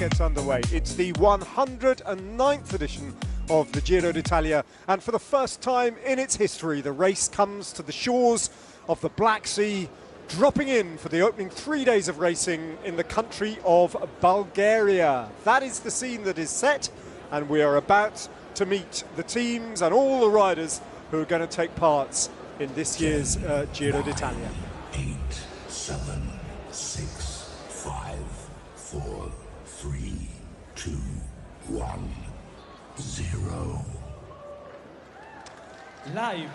gets underway. It's the 109th edition of the Giro d'Italia, and for the first time in its history, the race comes to the shores of the Black Sea, dropping in for the opening 3 days of racing in the country of Bulgaria. That is the scene that is set, and we are about to meet the teams and all the riders who are going to take part in this year's Giro d'Italia. 8, 7, 6, 5, 4, 3, 2, 1, 0. Live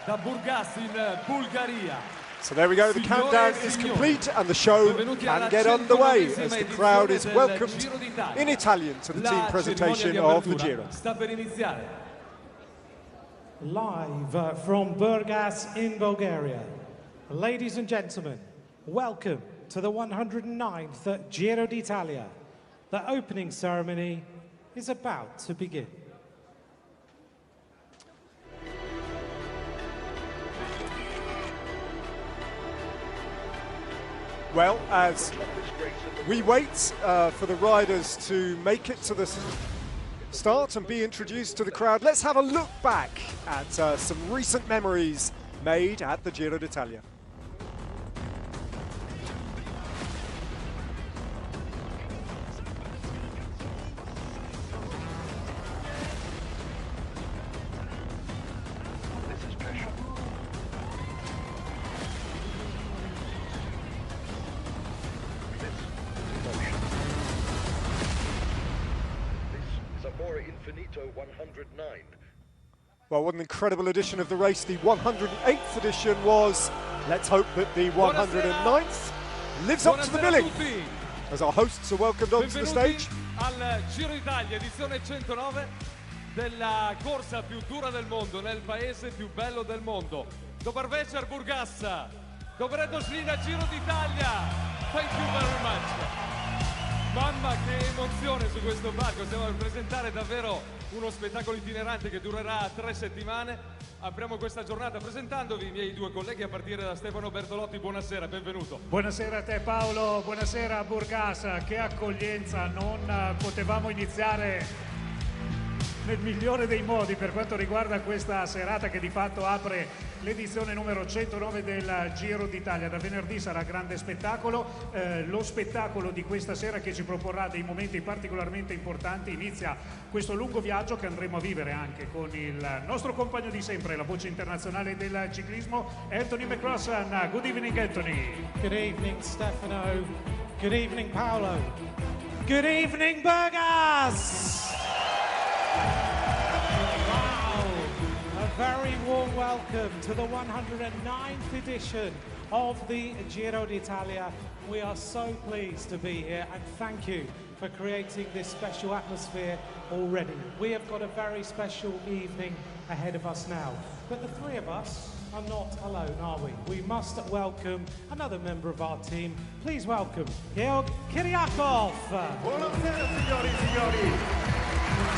da Burgas in Bulgaria. So there we go, the countdown is complete and the show can get underway as the crowd is welcomed in Italian to the team presentation of the Giro. Live from Burgas in Bulgaria. Ladies and gentlemen, welcome to the 109th Giro d'Italia. The opening ceremony is about to begin. Well, as we wait for the riders to make it to the start and be introduced to the crowd, let's have a look back at some recent memories made at the Giro d'Italia. Infinito 109. Well, what an incredible edition of the race the 108th edition was. Let's hope that the 109th lives up to the billing as our hosts are welcomed onto the stage. Al Giro d'Italia, edizione 109 della corsa più dura del mondo, nel paese più bello del mondo. Dobar večer, Burgas. Dobrodošli na Giro d'Italia. Thank you very much. Mamma, che emozione su questo palco, stiamo per presentare davvero uno spettacolo itinerante che durerà 3 settimane. Apriamo questa giornata presentandovi i miei due colleghi a partire da Stefano Bertolotti. Buonasera, benvenuto. Buonasera a te Paolo, buonasera a Burgas, che accoglienza, non potevamo iniziare nel migliore dei modi per quanto riguarda questa serata che di fatto apre l'edizione numero 109 del Giro d'Italia. Da venerdì sarà grande spettacolo, lo spettacolo di questa sera che ci proporrà dei momenti particolarmente importanti. Inizia questo lungo viaggio che andremo a vivere anche con il nostro compagno di sempre, la voce internazionale del ciclismo, Anthony McCrossan. Good evening Anthony. Good evening Stefano. Good evening Paolo. Good evening Burgas. Very warm welcome to the 109th edition of the Giro d'Italia. We are so pleased to be here and thank you for creating this special atmosphere already. We have got a very special evening ahead of us now. But the three of us are not alone, are we? We must welcome another member of our team. Please welcome Georg Kiriakov. Buonasera signori, signori.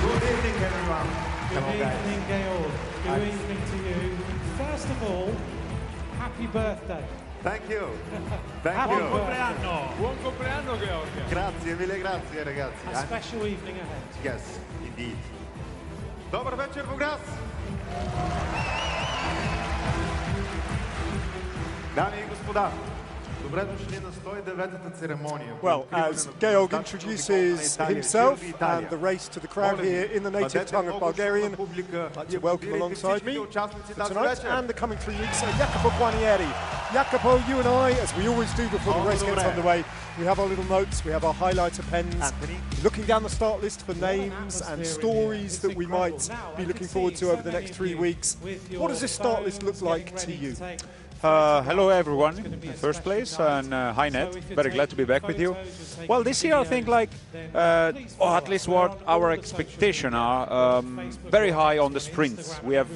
Good evening everyone. Good evening, Georg. Good evening to you. First of all, happy birthday. Thank you. Thank Happy you. birthday. Buon compleanno, Georg. Grazie, mille grazie ragazzi. A special evening ahead. Yes, indeed. Dobar večer, Burgas. Dame и господа, добре дошли на 109-та церемония. Well, as Georg introduces himself and the race to the crowd here in the native tongue of Bulgarian, I'd like to welcome alongside me for tonight and the coming 3 weeks, Jacopo Guarnieri. Jacopo, you and I, as we always do before the race gets underway, we have our little notes, we have our highlighter pens, looking down the start list for names and stories that we might be looking forward to over the next 3 weeks. What does this start list look like to you? Hello everyone, in first place, and hi Ned, very glad to be back with you. Well, this year I think or at least what our expectations are, very high on the sprints. We have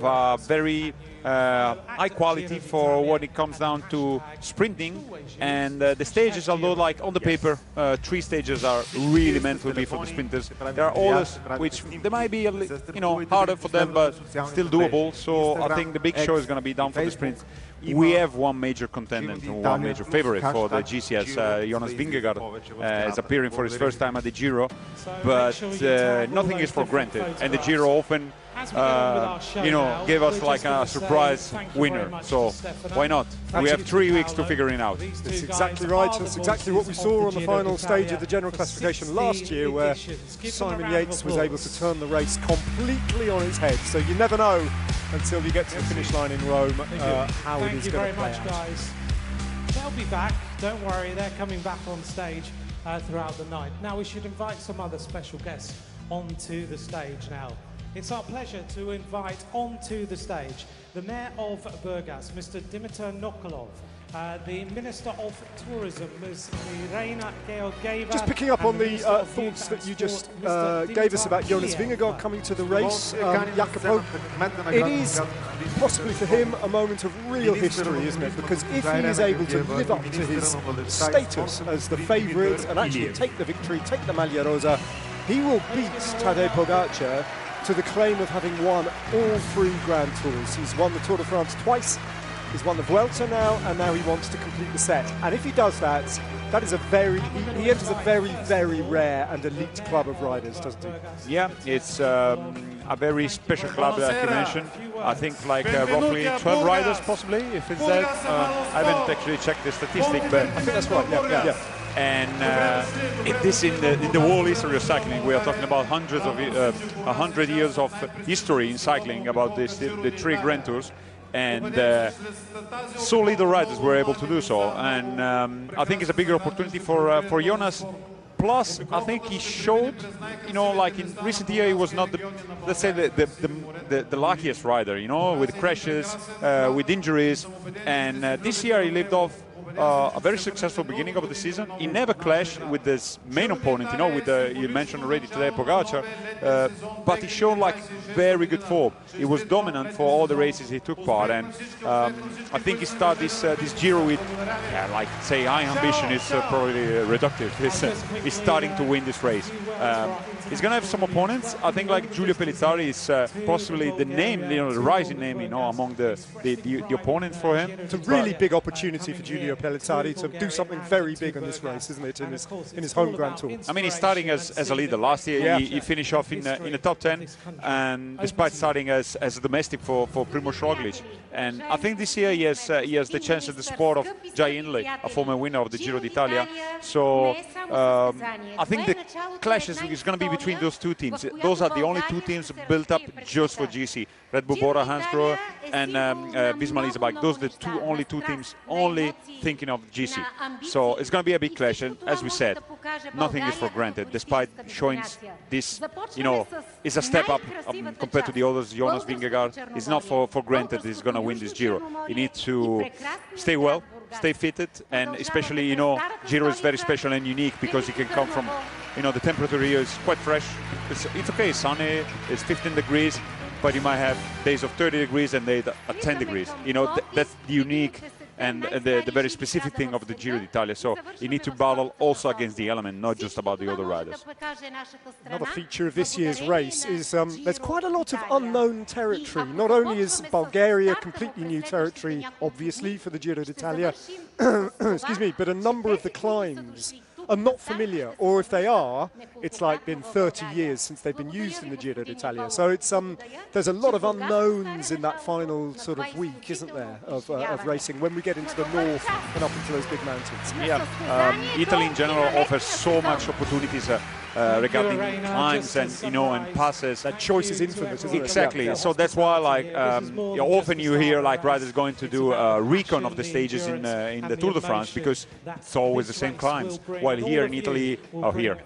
very high quality for what it comes down to sprinting, and the stages, although like on the paper, 3 stages are really meant to be for the sprinters. There are others which they might be harder for them, but still doable. So I think the big show is going to be down for the sprint. We have one major contender, one major favorite for the GCS. Jonas Vingegaard is appearing for his first time at the Giro, but nothing is for granted. And the Giro often, gave us like a surprise winner. So why not? We have 3 weeks to figure it out. That's exactly right. That's exactly what we saw on the final stage of the general classification last year, where Simon Yates was able to turn the race completely on its head. So you never know until you get to the finish line in Rome how it is going to play out. Guys. They'll be back. Don't worry. They're coming back on stage throughout the night. Now we should invite some other special guests onto the stage now. It's our pleasure to invite onto the stage the Mayor of Burgas, Mr. Dimitar Nokolov, the Minister of Tourism, Ms. Irina Georgieva. Just picking up on the thoughts that you just gave us about Jonas Vingegaard coming to the race, Jacopo, it is possibly for him a moment of real history, isn't it? Because if he is able to live up to his status as the favourite and actually take the victory, take the Maglia Rosa, he will beat Tadej Pogacar to the claim of having won all 3 Grand Tours. He's won the Tour de France twice, he's won the Vuelta now, and now he wants to complete the set. And if he does that, that is he enters a very, very rare and elite club of riders, doesn't he? Yeah, it's a very special club that you mentioned. I think like roughly 12 riders possibly, if it's that. I haven't actually checked the statistic, but I think that's right, yeah. And this in the whole history of cycling, we are talking about hundreds of 100 years of history in cycling about this, the 3 Grand Tours, and so little riders were able to do so. And I think it's a bigger opportunity for Jonas. Plus, I think he showed, like in recent year, he was not let's say the luckiest rider, with crashes, with injuries, and this year he lived off a very successful beginning of the season. He never clashed with his main opponent, with you mentioned already today, Pogacar, but he showed like very good form. He was dominant for all the races he took part, and I think he started this Giro with, like say, high ambition is probably reductive. He's starting to win this race. He's going to have some opponents. I think like Giulio Pellizzari is possibly the name, the rising name, among the opponents for him. It's a really big opportunity for Giulio Pellizzari to do something very big on this race, isn't it, in his home Grand Tour? I mean, he's starting as a leader. Last year he finished off in the top 10, and despite starting as a domestic for Primož Roglič. And I think this year he has the chance at the sport of Jai Hindley, a former winner of the Giro d'Italia. So I think the clash is going to be between those 2 teams. Those are the only 2 teams built up just for GC. Red Bull Bora, Hansgrohe, and Visma Leasebike. Those are the only two teams only thinking of GC. So it's going to be a big clash. And as we said, nothing is for granted. Despite showing this, is a step up compared to the others. Jonas Vingegaard is not for granted he's going to win this Giro. He needs to stay well, stay fitted, and especially, Giro is very special and unique because it can come from, the temperature here is quite fresh. It's okay, it's sunny, it's 15 degrees, but you might have days of 30 degrees and days at 10 degrees. That's the unique and the very specific thing of the Giro d'Italia. So you need to battle also against the element, not just about the other riders. Another feature of this year's race is there's quite a lot of unknown territory. Not only is Bulgaria completely new territory, obviously, for the Giro d'Italia, excuse me, but a number of the climbs are not familiar, or if they are, it's like been 30 years since they've been used in the Giro d'Italia. So it's there's a lot of unknowns in that final sort of week, isn't there, of racing when we get into the north and up into those big mountains. Yeah, Italy in general offers so much opportunities regarding climbs and and passes. That choice is infinite, isn't it? Exactly. Yeah. So that's why often you hear riders going to do a recon of the stages in the Tour de France because it's always the same climbs. While while here in Italy,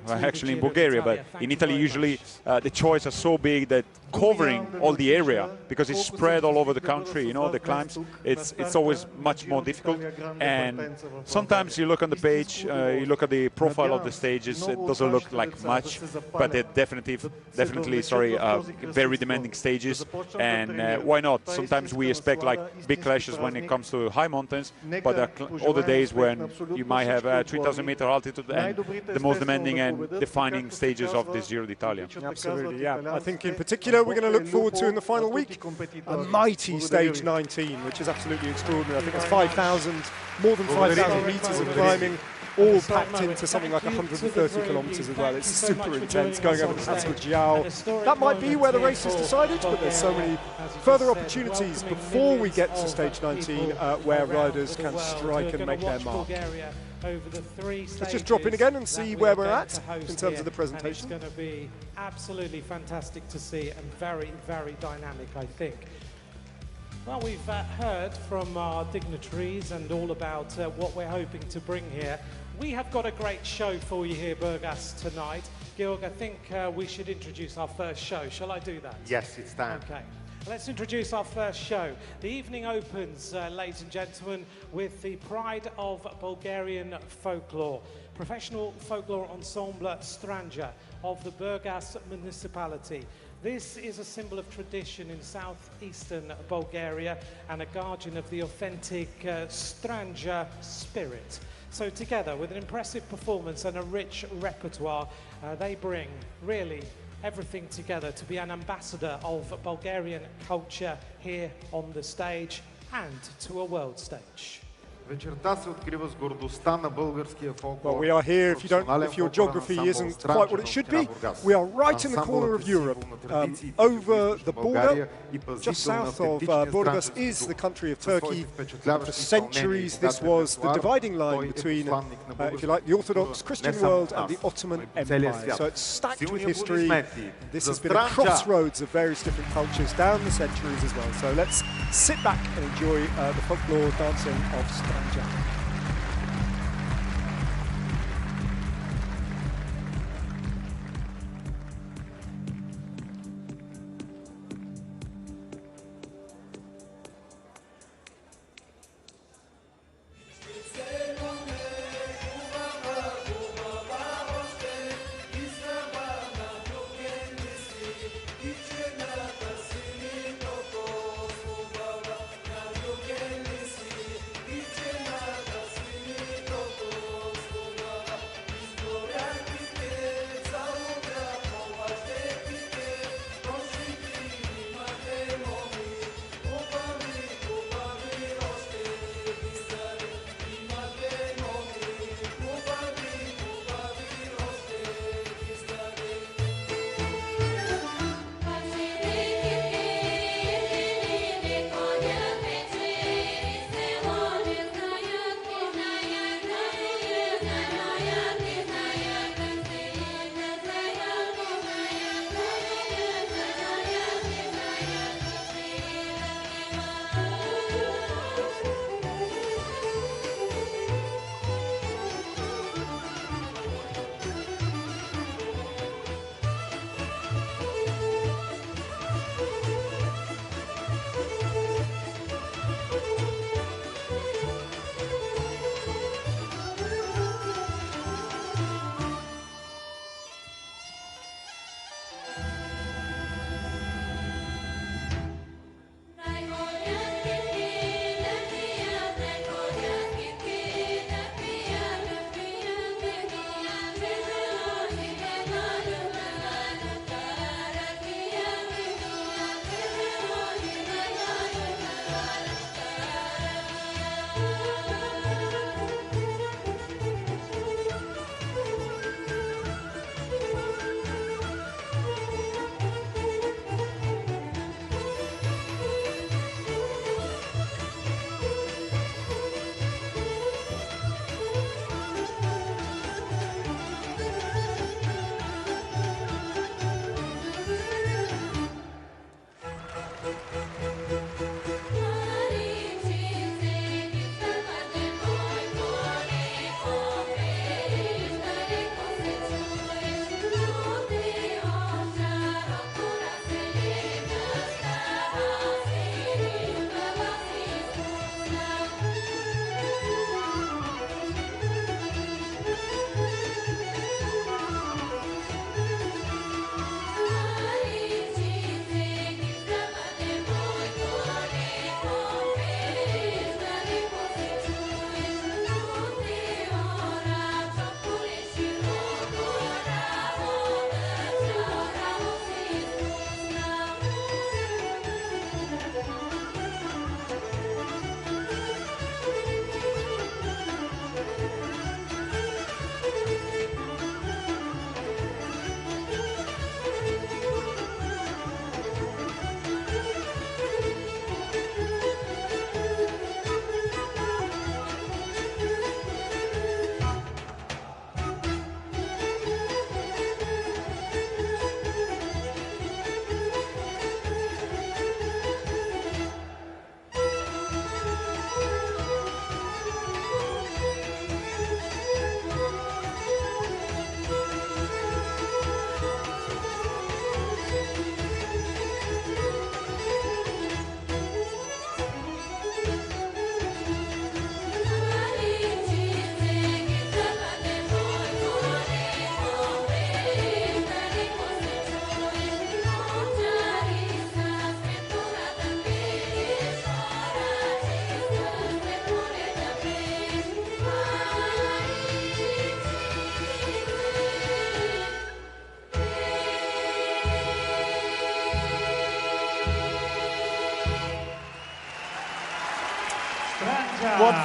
actually in Bulgaria, but in Italy usually the choices are so big that covering all the area, because it's spread all over the country, you know, the climbs, it's always much more difficult. And sometimes you look on the page, you look at the profile of the stages, it doesn't look like much, but they're definitely very demanding stages. And why not? Sometimes we expect like big clashes when it comes to high mountains, but there are other days when you might have 3,000 meter altitude and the most demanding and defining stages of this Giro d'Italia. Absolutely, yeah. I think in particular we're going to look forward to in the final week a mighty stage 19, which is absolutely extraordinary. I think it's 5,000, more than 5,000 meters of climbing, all packed into something like 130 kilometers as well. It's super intense, going over the Pass of Jiao. That might be where the race is decided, but there's so many further opportunities before we get to stage 19 where riders can strike and make their mark. Over the 3 stages. Let's just drop in again and see where we're at in terms of the presentation. It's going to be absolutely fantastic to see and very, very dynamic, I think. Well, we've heard from our dignitaries and all about what we're hoping to bring here. We have got a great show for you here, Burgas, tonight. Georg, I think we should introduce our first show. Shall I do that? Yes, it's time. Okay. Let's introduce our first show. The evening opens, ladies and gentlemen, with the pride of Bulgarian folklore. Professional folklore ensemble Stranja of the Burgas municipality. This is a symbol of tradition in southeastern Bulgaria and a guardian of the authentic Stranja spirit. So together, with an impressive performance and a rich repertoire, they bring really everything together to be an ambassador of Bulgarian culture here on the stage and to a world stage. Well, we are here, if your geography isn't quite what it should be, we are right in the corner of Europe. Over the border, just south of Burgas, is the country of Turkey. For centuries, this was the dividing line between, if you like, the Orthodox Christian world and the Ottoman Empire. So it's stacked with history. This has been a crossroads of various different cultures down the centuries as well. So let's sit back and enjoy the folklore dancing of Stranja.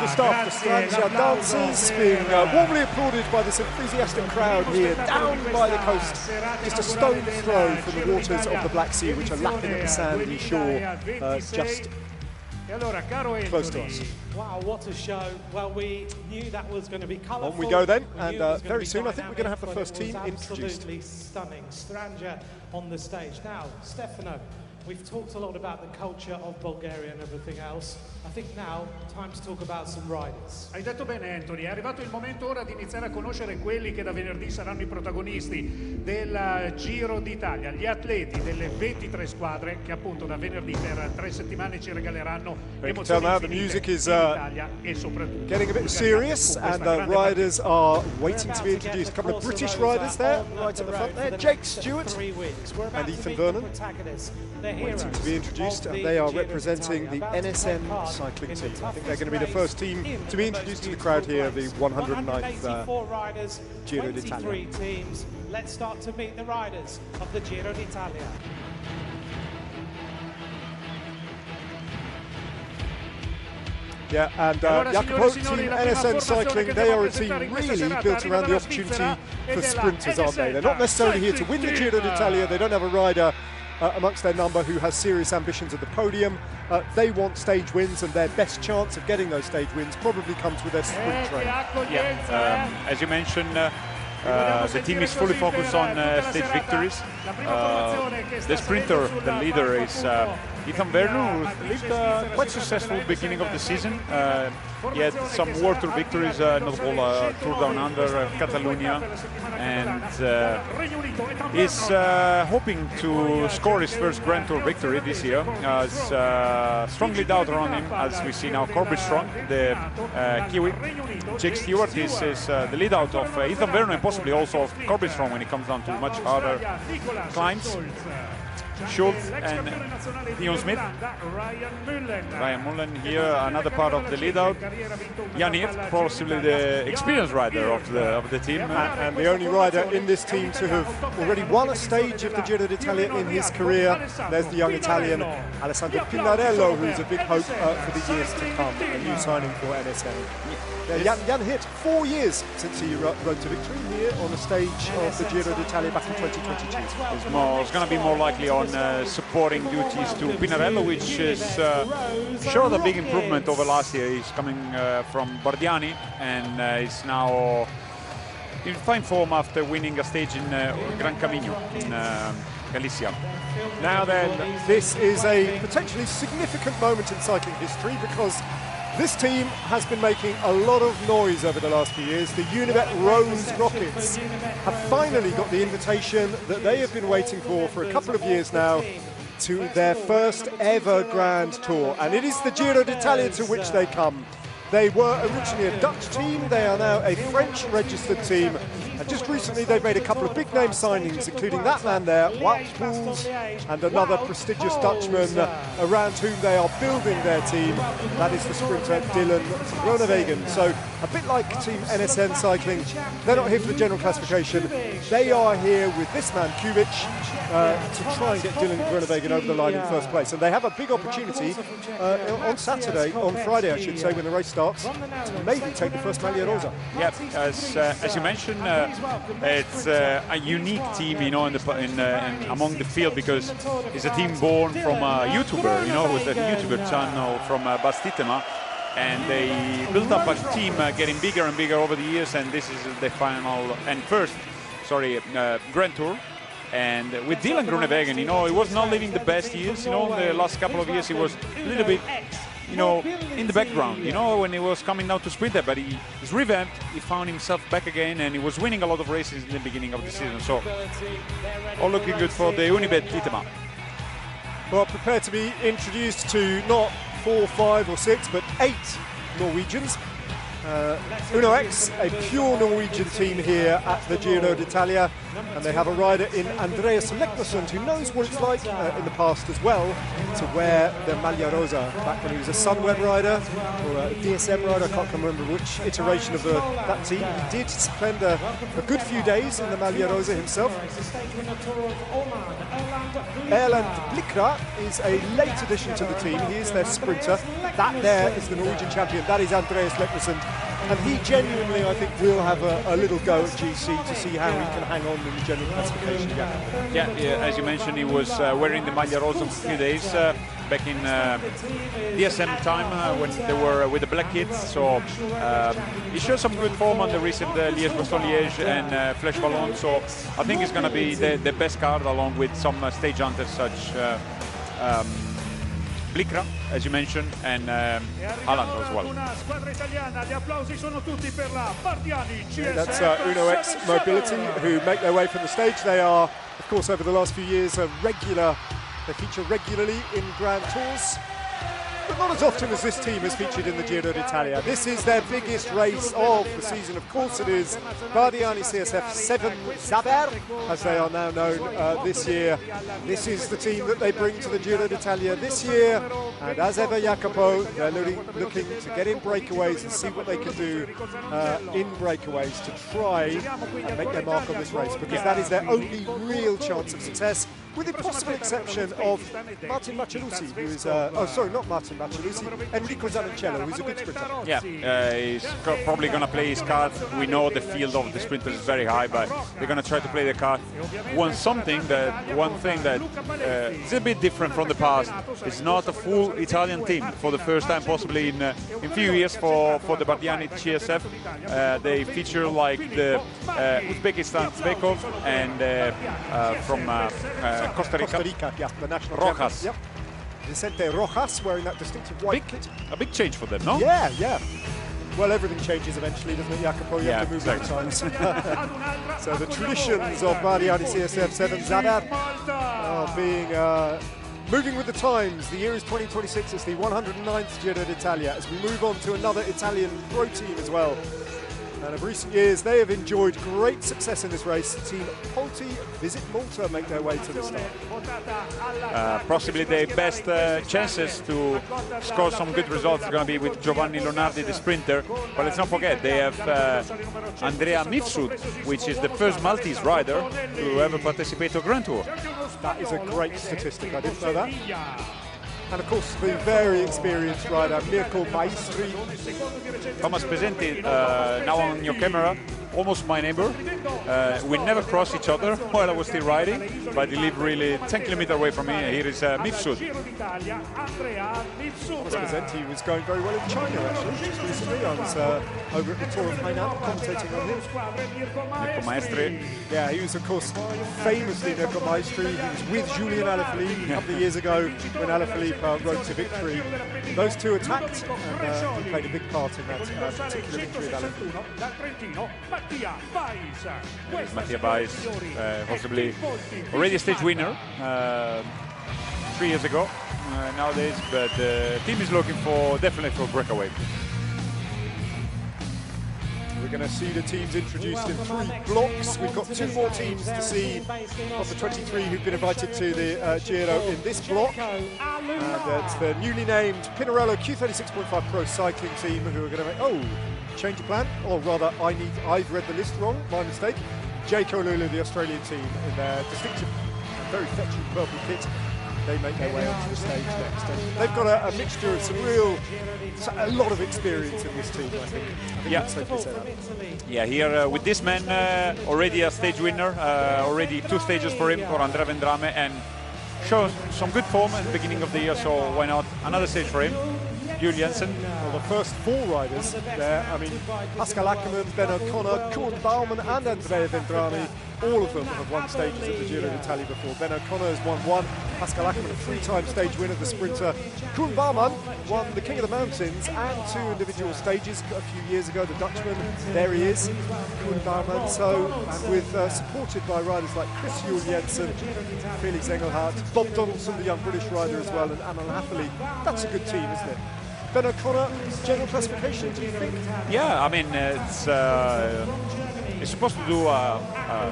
Beautiful stuff. The Strangia dances being warmly applauded by this enthusiastic crowd here down by the coast, just a stone's throw from the waters of the Black Sea, which are lapping at the sandy shore just close to us. Wow, what a show. Well, we knew that was going to be colourful. On we go then, and very soon I think we're going to have the first team introduced. Absolutely stunning. Strangia on the stage. Now, Stefano, we've talked a lot about the culture of Bulgaria and everything else. I think now, time to talk about some riders. Hai detto bene, Anthony, è arrivato il momento ora di iniziare a conoscere quelli che da venerdì saranno i protagonisti del Giro d'Italia, gli atleti delle 23 squadre che appunto da venerdì per 3 settimane ci regaleranno emozioni infinite in Italia e soprattutto getting a bit serious, and the riders are waiting to be introduced. A couple of British riders there, right at the front there, Jake Stewart and Ethan Vernon, waiting to be introduced, and they are representing the NSN cycling team. I think they're going to be the first team to be introduced to the crowd here, the 109th Giro d'Italia. Teams. Let's start to meet the riders of the Giro d'Italia. Yeah, and Jacopo, Team NSN Cycling, they are a team really built around the opportunity for sprinters, aren't they? They're not necessarily here to win the Giro d'Italia. They don't have a rider amongst their number who has serious ambitions at the podium. They want stage wins, and their best chance of getting those stage wins probably comes with their sprint train. Yeah, as you mentioned, the team is fully focused on stage victories. The sprinter, the leader, is Ethan Vernon, who lived quite successful beginning of the season. He had some World Tour victories, notable Tour Down Under, Catalonia, and is hoping to score his first Grand Tour victory this year. Strongly doubt around him, as we see now. Corbett Strong, the Kiwi. Jake Stewart is the lead out of Ethan Vernon and possibly also of Corbett Strong when it comes down to much harder climbs. Schultz and Dion Smith. Ryan Mullen here, another part of the lead out. Jan Hirt, possibly the experienced rider of the team. And the only rider in this team to have already won a stage of the Giro d'Italia in his career. There's the young Italian Alessandro Pinarello, who's a big hope for the years to come, a new signing for NSN. Jan Hirt, 4 years since he rode to victory here on the stage of the Giro d'Italia back in 2022. It's going to be more likely on supporting duties to Pinarello, which is showed a big improvement over last year. He's coming from Bardiani and is now in fine form after winning a stage in Gran Camino in Galicia. Now then, this is a potentially significant moment in cycling history, because this team has been making a lot of noise over the last few years. The Unibet Rose Rockets have finally got the invitation that they have been waiting for a couple of years now, to their first ever Grand Tour. And it is the Giro d'Italia to which they come. They were originally a Dutch team, they are now a French registered team. And just recently they've made a couple of big name signings, including that man there, Wout Poels, and another prestigious Dutchman around whom they are building their team. That is the sprinter Dylan Groenewegen. So a bit like Team NSN Cycling, they're not here for the general classification. They are here with this man, Kubic, to try and get Dylan Groenewegen over the line in first place. And they have a big opportunity on Friday, I should say, when the race starts, to maybe take the first Maglia Rosa. Yeah, as you mentioned, it's a unique team, you know, among the field, because it's a team born from a YouTuber, you know, with a YouTuber channel from Bastitema, and they built up a team getting bigger and bigger over the years, and this is the final and first Grand Tour. And with Dylan Groenewegen, you know, he was not living the best years, you know, the last couple of years he was a little bit, you know, in the background, you know, when he was coming down to sprint there, but he's revamped, he found himself back again, and he was winning a lot of races in the beginning of the season, so all looking good for the Unibet Litema. Well, prepare to be introduced to not 4, 5 or 6, but 8 Norwegians. Uno X, a pure Norwegian team here at the Giro d'Italia, and they have a rider in Andreas Leknesund who knows what it's like in the past as well to wear the Maglia Rosa. Back when he was a Sunweb rider or a DSM rider, I can't remember which iteration of that team. He did spend a good few days in the Maglia Rosa himself. Erland Blikra is a late addition to the team. He is their sprinter. That there is the Norwegian champion. That is Andreas Leknesund. And he genuinely, I think, will have a little go at GC to see how he can hang on in the general classification. Yeah, as you mentioned, he was wearing the Maglia Rosa for a few days back in DSM time when they were with the Black Kids. So he showed some good form on the recent Liège-Bastogne-Liège and Flèche Wallonne. So I think it's going to be the best card, along with some stage hunters such Blikra, as you mentioned, and Alan as well. That's Uno X Mobility, who make their way from the stage. They are, of course, over the last few years, they feature regularly in Grand Tours, but not as often as this team has featured in the Giro d'Italia. This is their biggest race of the season. Of course it is. Bardiani CSF 7 Zaber, as they are now known this year. This is the team that they bring to the Giro d'Italia this year. And as ever, Jacopo, they're looking to get in breakaways and see what they can do in breakaways to try and make their mark on this race, because that is their only real chance of success, with the possible exception of Martin Macialusi, who is, not Martin Macialusi, Enrico Zanoncello, who's a good sprinter. Yeah, he's probably going to play his card. We know the field of the sprinters is very high, but they're going to try to play the card. One thing that is a bit different from the past. It's not a full Italian team for the first time, possibly in a few years for the Bardiani CSF. They feature like the Uzbekistan Zbekov and from Costa Rica, yeah, the national Rojas. Yep. Vicente Rojas wearing that distinctive white kit. A big change for them, no? Yeah, yeah. Well, everything changes eventually, doesn't it, Jacopo? You have to move with the times. So the traditions of Bardiani CSF 7 Zaber are being moving with the times. The year is 2026. It's the 109th Giro d'Italia, as we move on to another Italian pro team as well. And of recent years, they have enjoyed great success in this race. Team Polti Visit Malta make their way to the start. Possibly their best chances to score some good results are going to be with Giovanni Lonardi, the sprinter. But let's not forget, they have Andrea Mifsud, which is the first Maltese rider to ever participate to a Grand Tour. That is a great statistic. I didn't know that. And of course, the very experienced rider, Mirko Maestri. Thomas Pesenti, now on your camera, almost my neighbor. We never crossed each other while I was still riding, but he lived really 10 kilometers away from me. Here is Mifsud. Thomas Pesenti was going very well in China, actually, just recently. I was over at the Tour of Hainan commentating on him. Mirko Maestri. Yeah, he was, of course, famously Mirko Maestri. He was with Julian Alaphilippe a couple of years ago when Alaphilippe rode to victory. Those two attacked, and he played a big part in that particular victory of Alaphilippe. Mattia Baez, possibly already a stage winner 3 years ago nowadays, but the team is looking definitely for breakaway. We're going to see the teams introduced in 3 blocks. We've got 2 more teams to see of the 23 who've been invited to the Giro in this block. And it's the newly named Pinarello Q36.5 Pro Cycling team who are going to make... change of plan, or rather, I've read the list wrong, my mistake. Jayco Lulu, the Australian team, in their distinctive and very fetching purple kit. They make their way onto the stage next. And they've got a mixture of a lot of experience in this team, I think. That's safely said. Yeah, here with this man, already a stage winner, already 2 stages for him, for Andrea Vendrame, and shows some good form at the beginning of the year, so why not another stage for him. Jules Jensen. Well, the first 4 riders there, I mean, Pascal Ackermann, Ben O'Connor, Koen Bouwman and Andrea Vendrame, all of them have won stages at the Giro d'Italia before. Ben O'Connor has won 1, Pascal Ackermann a 3-time stage winner, the sprinter. Koen Bouwman won the King of the Mountains and 2 individual stages a few years ago, the Dutchman. There he is, Koen Bouwman. So, and with supported by riders like Chris Jules Jensen, Felix Engelhardt, Bob Donaldson, the young British rider as well, and Amal Haffley. That's a good team, isn't it? Ben O'Connor, general classification, do you think? Yeah, I mean, it's supposed to do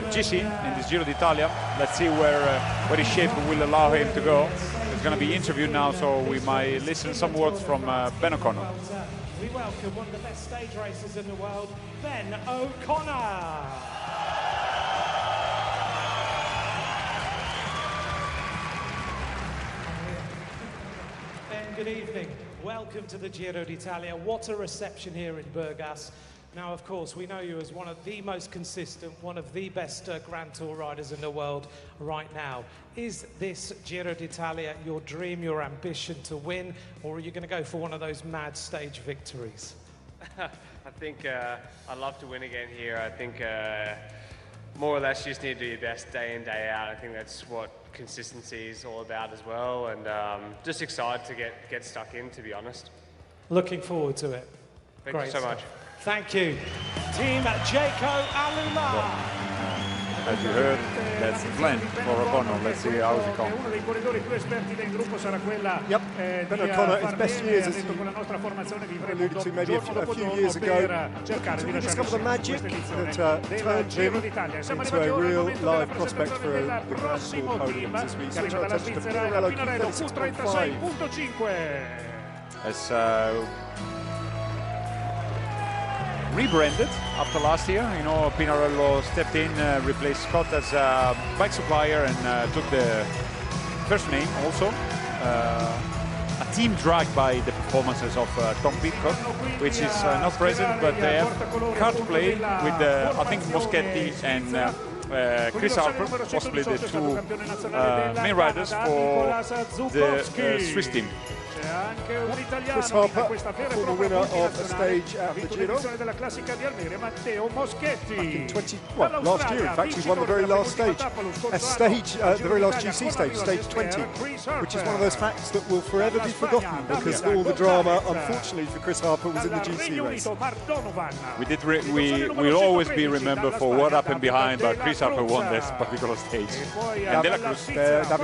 GC in this Giro d'Italia. Let's see where his shape will allow him to go. He's going to be interviewed now, so we might listen some words from Ben O'Connor. We welcome one of the best stage racers in the world, Ben O'Connor. Ben, good evening. Welcome to the Giro d'Italia. What a reception here in Burgas. Now, of course, we know you as one of the most consistent, one of the best Grand Tour riders in the world right now. Is this Giro d'Italia your dream, your ambition to win, or are you going to go for one of those mad stage victories? I think I'd love to win again here. I think more or less you just need to do your best day in, day out. I think that's what consistency is all about as well, and just excited to get stuck in, to be honest. Looking forward to it. Thank you so much. Thank you. Team Jaco Alula. As you heard, that's Glenn for O'Connor. Let's see how he comes. Yep, Ben O'Connor, his best years, as you alluded to maybe a few years ago, to rediscover the magic that turned him into a real live prospect for the Grand Tour podiums as we switch our attention to Pinarello Q36.5. As rebranded after last year, you know, Pinarello stepped in, replaced Scott as a bike supplier, and took the first name also. A team dragged by the performances of Tom Pitcock, which is not present, but they have card play with I think Moschetti and Chris Harper, possibly the two main riders for the Swiss team. Chris Harper, former winner of a stage at the Giro. Back in last year, in fact, he won the very last stage. The very last GC stage, stage 20, which is one of those facts that will forever be forgotten because all the drama, unfortunately for Chris Harper, was in the GC race. We will always be remembered for what happened behind, but Chris Harper won this particular stage. And David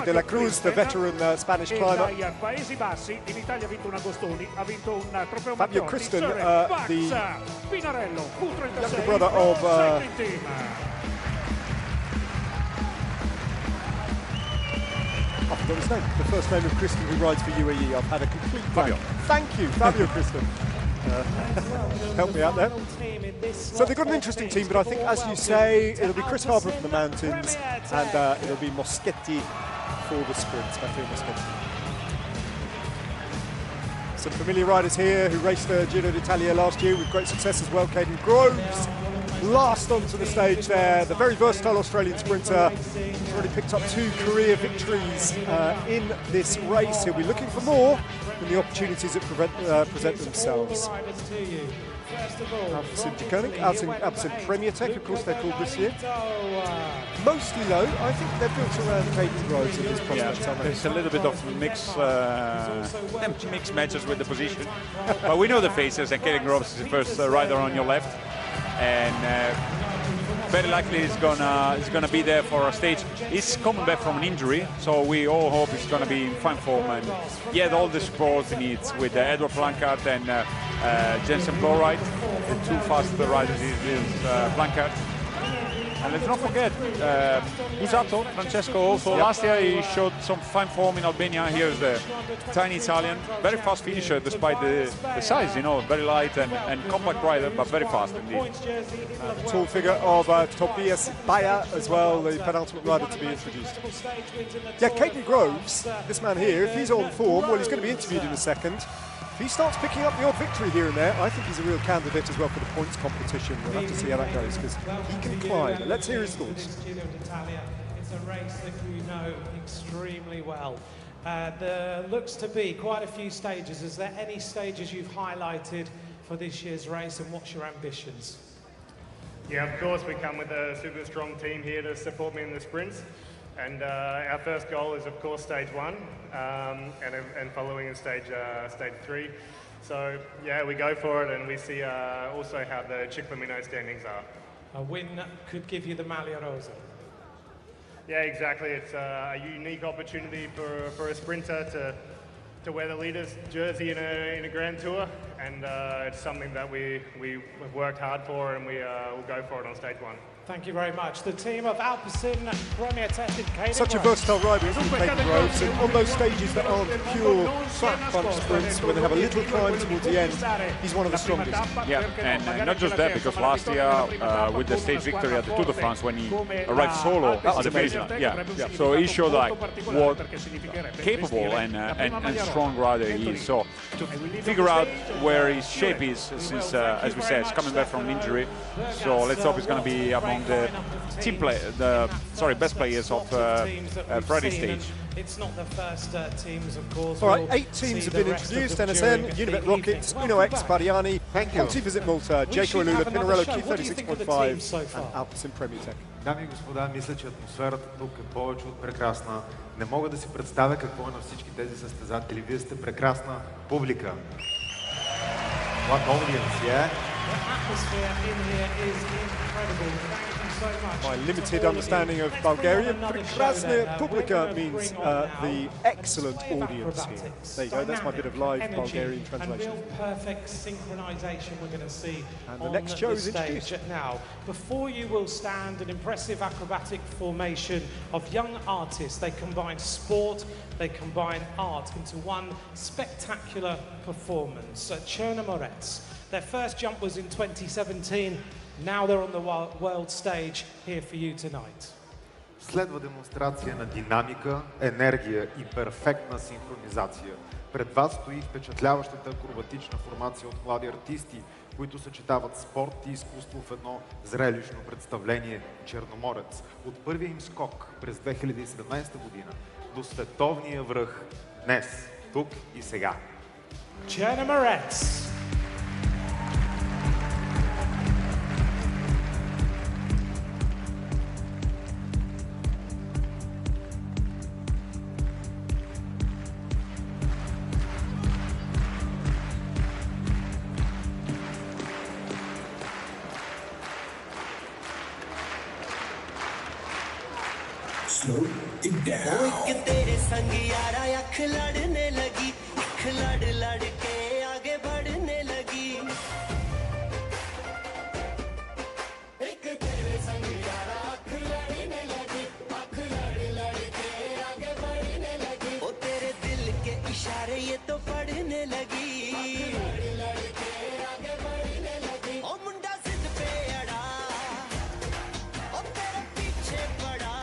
de la Cruz, the veteran Spanish climber. Fabio Kristen, the younger brother of I forgot his name. The first name of Kristen who rides for UAE. I've had a complete blank. Thank you, Fabio Kristen. Help me out there. So they've got an interesting team, but I think, as you say, it'll be Chris Harper from the mountains, and it'll be Moschetti for the sprints. Matteo Moschetti. Some familiar riders here who raced the Giro d'Italia last year with great success as well. Caden Groves, last onto the stage there. The very versatile Australian sprinter. He's already picked up 2 career victories in this race. He'll be looking for more when the opportunities that present themselves. Alpecin Premier Tech, of course, they're called this year. Mostly, though, I think they're built around Caden Groves in this prospect. Yeah, there's a little bit of mixed matches with the position. But we know the faces, and Caden Groves is the first rider on your left. And very likely he's gonna be there for a stage. He's coming back from an injury, so we all hope he's gonna be in fine form and get all the support he needs with Edward Plancart and Jensen Plowright, the 2 fast riders is Plancart. And let's not forget Busato, Francesco also. Yep. Last year he showed some fine form in Albania. Here's the tiny Italian, very fast finisher despite the size, you know, very light and compact rider, but very fast indeed. Tall figure of Tobias Bayer as well, the penultimate rider to be introduced. Yeah, Caden Groves, this man here, if he's on form, well, he's going to be interviewed in a second. If he starts picking up the odd victory here and there, I think he's a real candidate as well for the points competition. We'll have to see how that goes, because he can climb. Let's hear his thoughts. It's a race that you know extremely well. There looks to be quite a few stages. Is there any stages you've highlighted for this year's race, and what's your ambitions? Yeah, of course, we come with a super strong team here to support me in the sprints. And our first goal is, of course, stage 1, and following in stage 3. So, yeah, we go for it, and we see also how the Ciclamino standings are. A win could give you the Maglia Rosa. Yeah, exactly. It's a unique opportunity for a sprinter to to wear the leader's jersey in a Grand Tour, and it's something that we have worked hard for, and we will go for it on stage 1. Thank you very much. The team of Alpecin Premier Tested Caden. Such a versatile rider, isn't Caden Groves? And on those stages that aren't pure flat bunch sprints, when they have a little climb towards the end, he's one of the strongest. Yeah, and not just that, because last year with the stage victory at the Tour de France, when he arrived solo, that was amazing. Yeah. So he showed like what capable and strong rider he is. So to figure out where his shape is, since as we said, he's coming back from an injury. So let's hope he's going to be among the best players of Friday stage. It's not the first teams, of course. All right, 8 teams have been introduced: NSN, Unibet Rockets, Uno X, Pariani, Conti Visit Malta, Jayco Alula, Pinarello Q36.5, and Alpecin Premier Tech. Дами и господа, мисля, че атмосферата тук е повече от прекрасна. Не мога да си представя какво е на всички тези състезатели. Вие сте прекрасна публика. What audience, yeah? The atmosphere in here is incredible. Thank you so much. My limited understanding of Bulgarian, Прекрасная публика means the excellent audience here. There you go, that's my bit of live Bulgarian translation. And real perfect synchronization we're going to see and the next show is introduced. Now, before you will stand an impressive acrobatic formation of young artists. They combine sport, they combine art into one spectacular performance. Chernomorets. Their first jump was in 2017. Now they're on the world stage here for you tonight. Следва демонстрация на динамика, енергия и перфектна синхронизация. Пред вас стои впечатляващата акробатична формация от млади артисти, които съчетават спорт и изкуство в едно зрелищно представление Черноморец. От първия им скок през 2017 година до световния връх днес, тук и сега. Chernomorets. Slow it down. तेरे संग यारा अख लड़ने लगी, अख लड़ लड़ के आगे बढ़ने लगी। एक तेरे संग यारा अख लड़ने लगी, अख लड़ लड़ के आगे बढ़ने लगी। ओ तेरे दिल के इशारे ये तो पढ़ने लगी, लड़ लड़ के आगे बढ़ने लगी। ओ मुंडा जिद पे अड़ा, ओ तेरे पीछे पड़ा।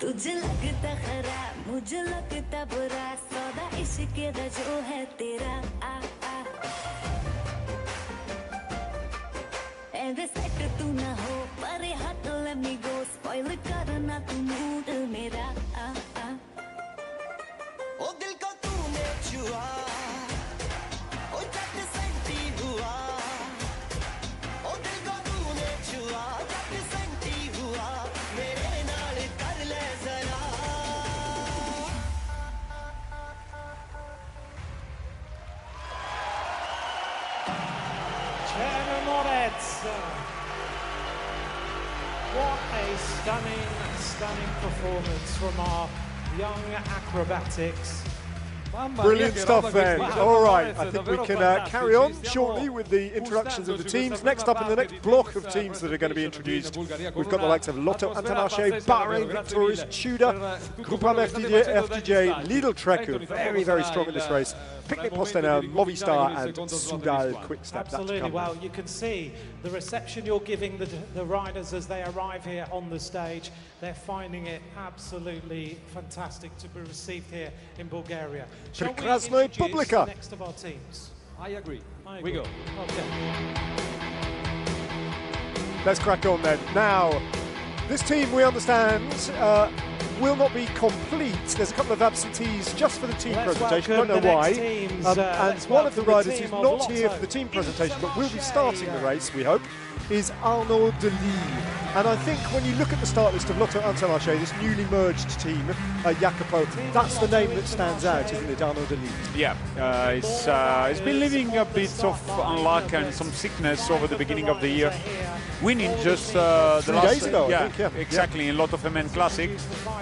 तुझे लगता खराब, मुझे लगता बुरा, सौदा इश्क का जो है तेरा आ आ। ऐसे सेट तू ना हो, पर हाथ let me go, spoil करना तू मूड मेरा आ आ। ओ दिल को तूने छुआ, ओ झट सेंटी हुआ। ओ दिल को तूने छुआ, झट सेंटी हुआ। मेरे नाल कर ले जरा। Chernomorets. What a stunning performance from our young acrobatics. Brilliant stuff then. All right, I think we can carry on shortly with the introductions of the teams. Next up in the next block of teams that are going to be introduced, we've got the likes of Lotto Antanache, Bahrain Victorious, Tudor, Groupam FDJ, Lidl Trekker, very, very strong in this race. Picnic Postena, Movistar and Soudal Quickstep. Absolutely. Well, you can see the reception you're giving the riders as they arrive here on the stage. They're finding it absolutely fantastic to be received here in Bulgaria. Shall we introduce the next of our teams? I agree. We go. Okay. Let's crack on then. Now, this team, we understand, will not be complete. There's a couple of absentees just for the team presentation. Don't know why. And one of the riders who's not here for the team presentation, but will be starting the race, we hope, is Arnaud Delis. And I think when you look at the start list of Lotto Intermarché, this newly merged team, Jacopo, that's the name that stands out, isn't it, Arnaud Delis? Yeah, he's been living a bit of unluck and some sickness over the beginning of the year. Winning just the 3 last days ago, I think, exactly, in Lotto Femmen Classic,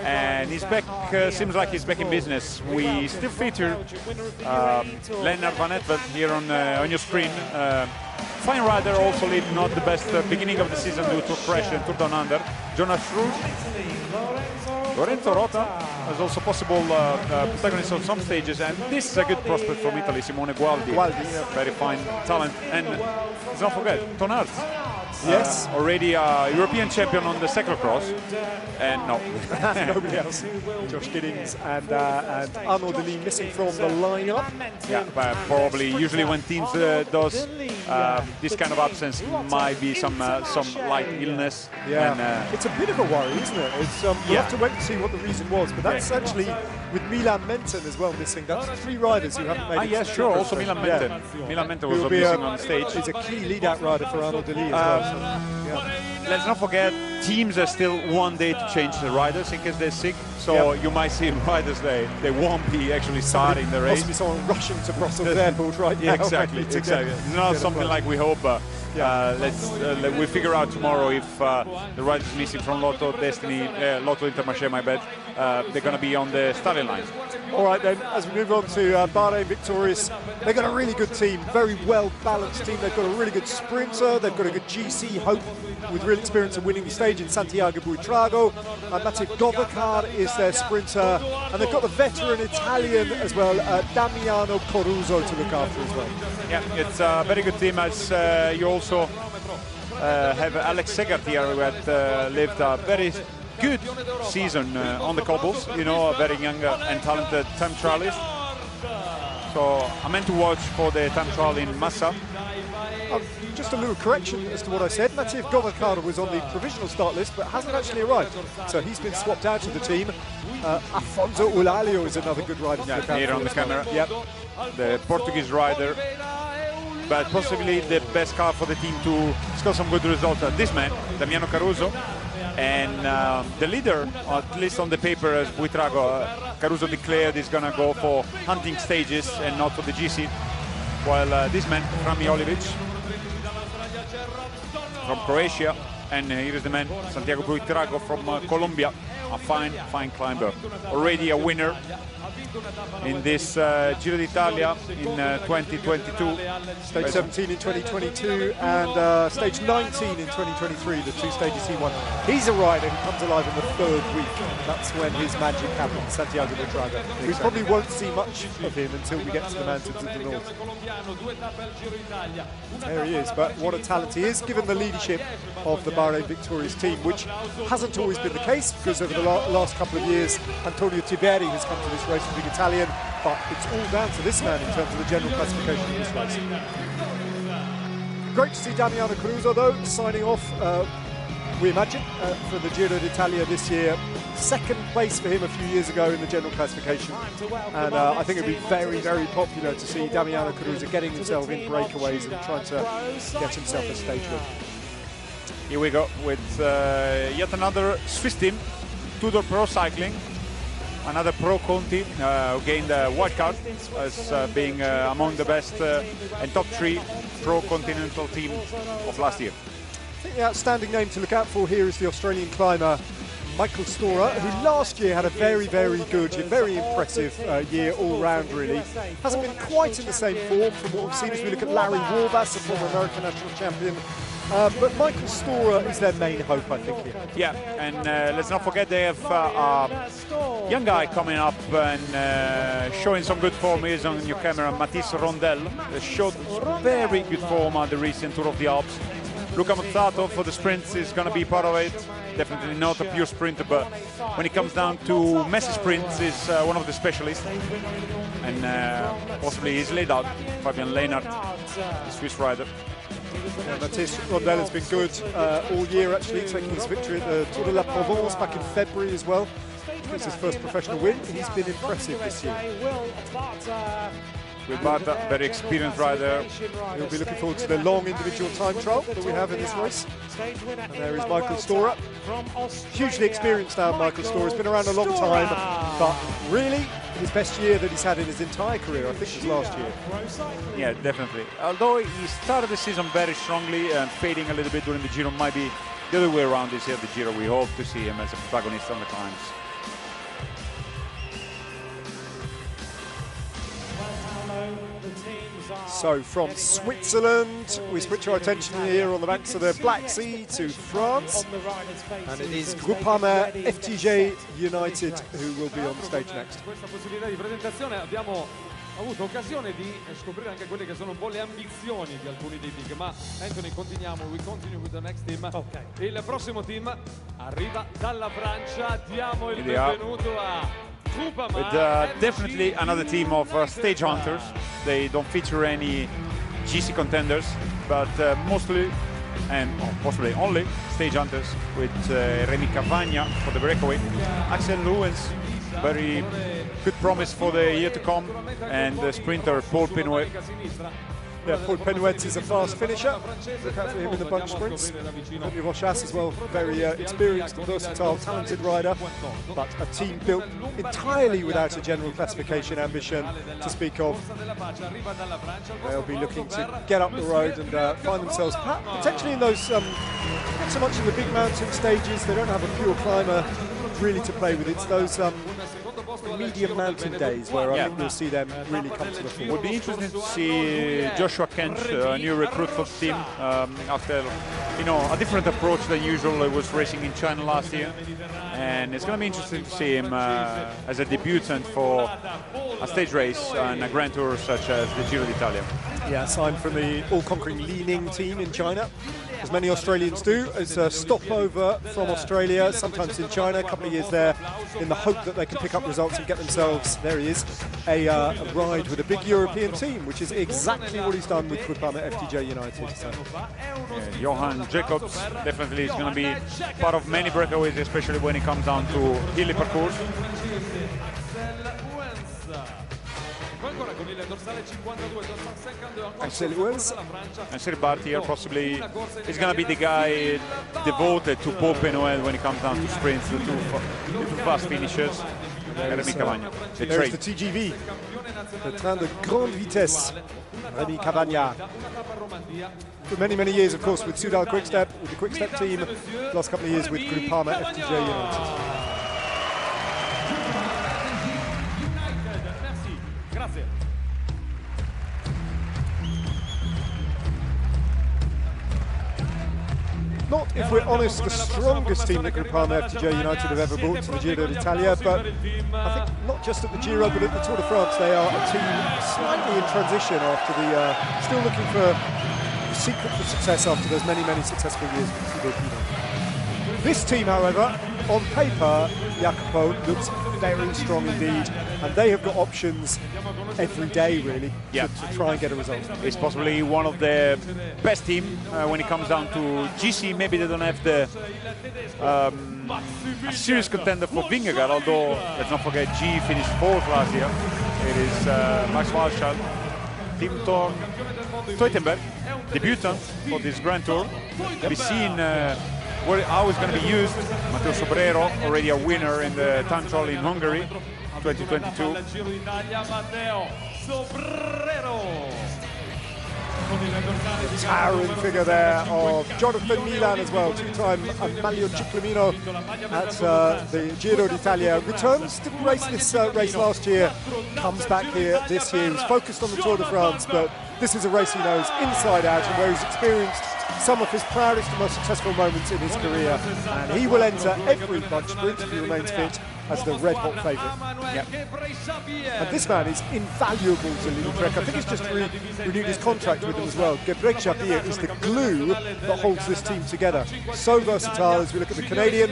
and he's back. Seems like he's back in business. We still feature Lennart Van Etveld here on your screen. Fine rider, also lead not the best beginning of the season due to crash in Tour Down Under. Jonas Vingegaard, Lorenzo Rota as also possible protagonists on some stages, and this is a good prospect from Italy, Simone Gualdi. Very fine talent, and let's not forget, Tonart. Yes. Already a European champion on the cyclocross, and no. Nobody else. Josh Giddings and Arnaud Delis missing from the lineup. Yeah, but probably usually when teams does this kind of absence might be some light illness. Yeah, and, it's a bit of a worry, isn't it? It's we'll have to wait and see what the reason was, but that's actually with Milan Menten as well missing. That's 3 riders who haven't made it. Yeah, sure. Also Milan Menten. Yeah. Milan Menten was missing on stage. He's a key lead-out rider for Arnaud Delis as well. Let's not forget, teams are still 1 day to change the riders in case they're sick. So you might see riders they won't be actually starting the race. Possibly someone rushing to Brussels Airport right now. Exactly. Not something like we hope. We figure out tomorrow if the riders missing from Lotto Destiny, Lotto Intermarché, my bad, they're going to be on the starting line. All right then, as we move on to Bahrain Victorious, they've got a really good team, very well balanced team. They've got a really good sprinter, they've got a good GC Hope with real experience of winning the stage in Santiago Buitrago. Matej Govakar is their sprinter, and they've got the veteran Italian as well, Damiano Caruso, to look after as well. Yeah, it's a very good team, as you also have Alex Segart here, who had lived a very good season on the cobbles, you know, a very young and talented time trialist. So I'm meant to watch for the time trial in Massa. Just a little correction as to what I said. Matej Govakar was on the provisional start list but hasn't actually arrived. So he's been swapped out of the team. Afonso Eulalio is another good rider. Here on the camera. Yep. The Portuguese rider. But possibly the best car for the team to score some good results. This man, Damiano Caruso, and the leader, at least on the paper, as Buitrago, Caruso declared he's going to go for hunting stages and not for the GC. While this man, Rami Olivic, from Croatia, and here is the man, Santiago Buitrago from Colombia, a fine climber. Already a winner in this Giro d'Italia in 2022. Stage 17 in 2022 and stage 19 in 2023, the 2 stages he won. He's a rider who comes alive in the 3rd week. That's when his magic happens, Santiago Buitrago. We probably won't see much of him until we get to the mountains of the north. There he is, but what a talent he is, given the leadership of the Bahrain Victorious team, which hasn't always been the case, because over the last couple of years, Antonio Tiberi has come to this race with the Italian, but it's all down to this man in terms of the general classification of this race. Great to see Damiano Caruso, though, signing off, we imagine, for the Giro d'Italia this year. 2nd place for him a few years ago in the general classification. And I think it'd be very, very popular to see Damiano Caruso getting himself in breakaways and trying to get himself a stage win. Here we go with yet another Swiss team, Tudor Pro Cycling. Another Pro Conti who gained a white card as being among the best and top 3 Pro Continental team of last year. I think the outstanding name to look out for here is the Australian climber Michael Storer, who last year had a very, very good, very impressive year all round, really. Hasn't been quite in the same form from what we've seen as we look at Larry Warbass, the former American national champion. But Michael Storer is their main hope, I think, here. Yeah, and let's not forget they have a young guy coming up and showing some good form. Here's on your camera, Matisse Rondel. They showed very good form at the recent Tour of the Alps. Luca Mozzato for the sprints is going to be part of it. Definitely not a pure sprinter, but when it comes down to messy sprints, is one of the specialists. And possibly he's laid out, Fabian Lehnert, the Swiss rider. Yeah, Matisse Rondel has been good all year, actually, taking his victory at the Tour de la Provence back in February as well. It's his first professional win, and he's been impressive this year. With Barta, very experienced rider. He'll be looking forward to the long individual time trial that we have in this race. And there is Michael Storer. Hugely experienced now, Michael Storer. He's been around a long time, but really, his best year that he's had in his entire career, I think, was last year. Yeah, definitely. Although he started the season very strongly and fading a little bit during the Giro, might be the other way around this year, the Giro. We hope to see him as a protagonist on the climbs. So from Switzerland, we switch our attention here on the banks of the Black Sea to France. And it is Groupama FDJ United who will be on the stage next. Ho avuto occasione di scoprire anche quelle che sono un po' le ambizioni di alcuni dei big, ma Anthony, we continue with the next team. Okay. Il prossimo team arriva dalla Francia, diamo il benvenuto a With definitely another team of stage hunters. They don't feature any GC contenders, but mostly and possibly only stage hunters, with Rémi Cavagna for the breakaway, Axel Lewens, very good promise for the year to come, and the sprinter Paul Penouet. Yeah, Paul Penouet is a fast finisher. Look out for him in the bunch sprints. Henri Rochas as well, very experienced and versatile, talented rider, but a team built entirely without a general classification ambition to speak of. They'll be looking to get up the road and find themselves potentially in those, not so much in the big mountain stages. They don't have a pure climber really to play with. It's those medium mountain days where I think we'll see them really come to the fore. It would be interesting to see Joshua Kench, a new recruit for the team, after a different approach than usual. He was racing in China last year, and it's going to be interesting to see him as a debutant for a stage race and a Grand Tour such as the Giro d'Italia. Yeah, signed from the all-conquering Li Ning team in China, as many Australians do, as a stopover from Australia, sometimes in China, a couple of years there, in the hope that they can pick up results and get themselves, there he is, a ride with a big European team, which is exactly what he's done with Groupama FDJ United. So. Yeah, Johan Jacobs definitely is going to be part of many breakaways, especially when it comes down to hilly parcours. Axel Lewens. And Sirbat here possibly is going to be the guy devoted to Paul Penouet when it comes down to sprints, the two fast finishers. There's the TGV, the train de grande vitesse, Rémi Cavagna. For many, many years, of course, with Soudal Quickstep, with the Quickstep team, the last couple of years with Groupama FDJ United. Not, if we're honest, the strongest team that Groupama FDJ United have ever brought to the Giro d'Italia, but I think not just at the Giro, but at the Tour de France, they are a team slightly in transition after the, still looking for the secret for success after those many, many successful years with Thibaut Pinot. This team, however, on paper, Jacopo looks very strong indeed, and they have got options every day, really, to try and get a result. It's possibly one of the best team when it comes down to GC. Maybe they don't have the a serious contender for Vingegaard, although let's not forget G finished 4th last year. It is Max Walschall, Tim Teutenberg, debutant for this Grand Tour. We've seen how it's going to be used. Matteo Sobrero, already a winner in the time trial in Hungary, 2022. The towering figure there of Jonathan Milan as well, two-time Ciclamino at the Giro d'Italia. Returns, didn't race this race last year, comes back here this year. He's focused on the Tour de France, but this is a race he knows inside out and where he's experienced some of his proudest and most successful moments in his career, and he will enter every bunch sprint if he remains fit as the red-hot favourite. Yep. And this man is invaluable to Lidl Trek. I think he's just renewed his contract with them as well. Gebrek Jabir is the glue that holds this team together. So versatile as we look at the Canadian.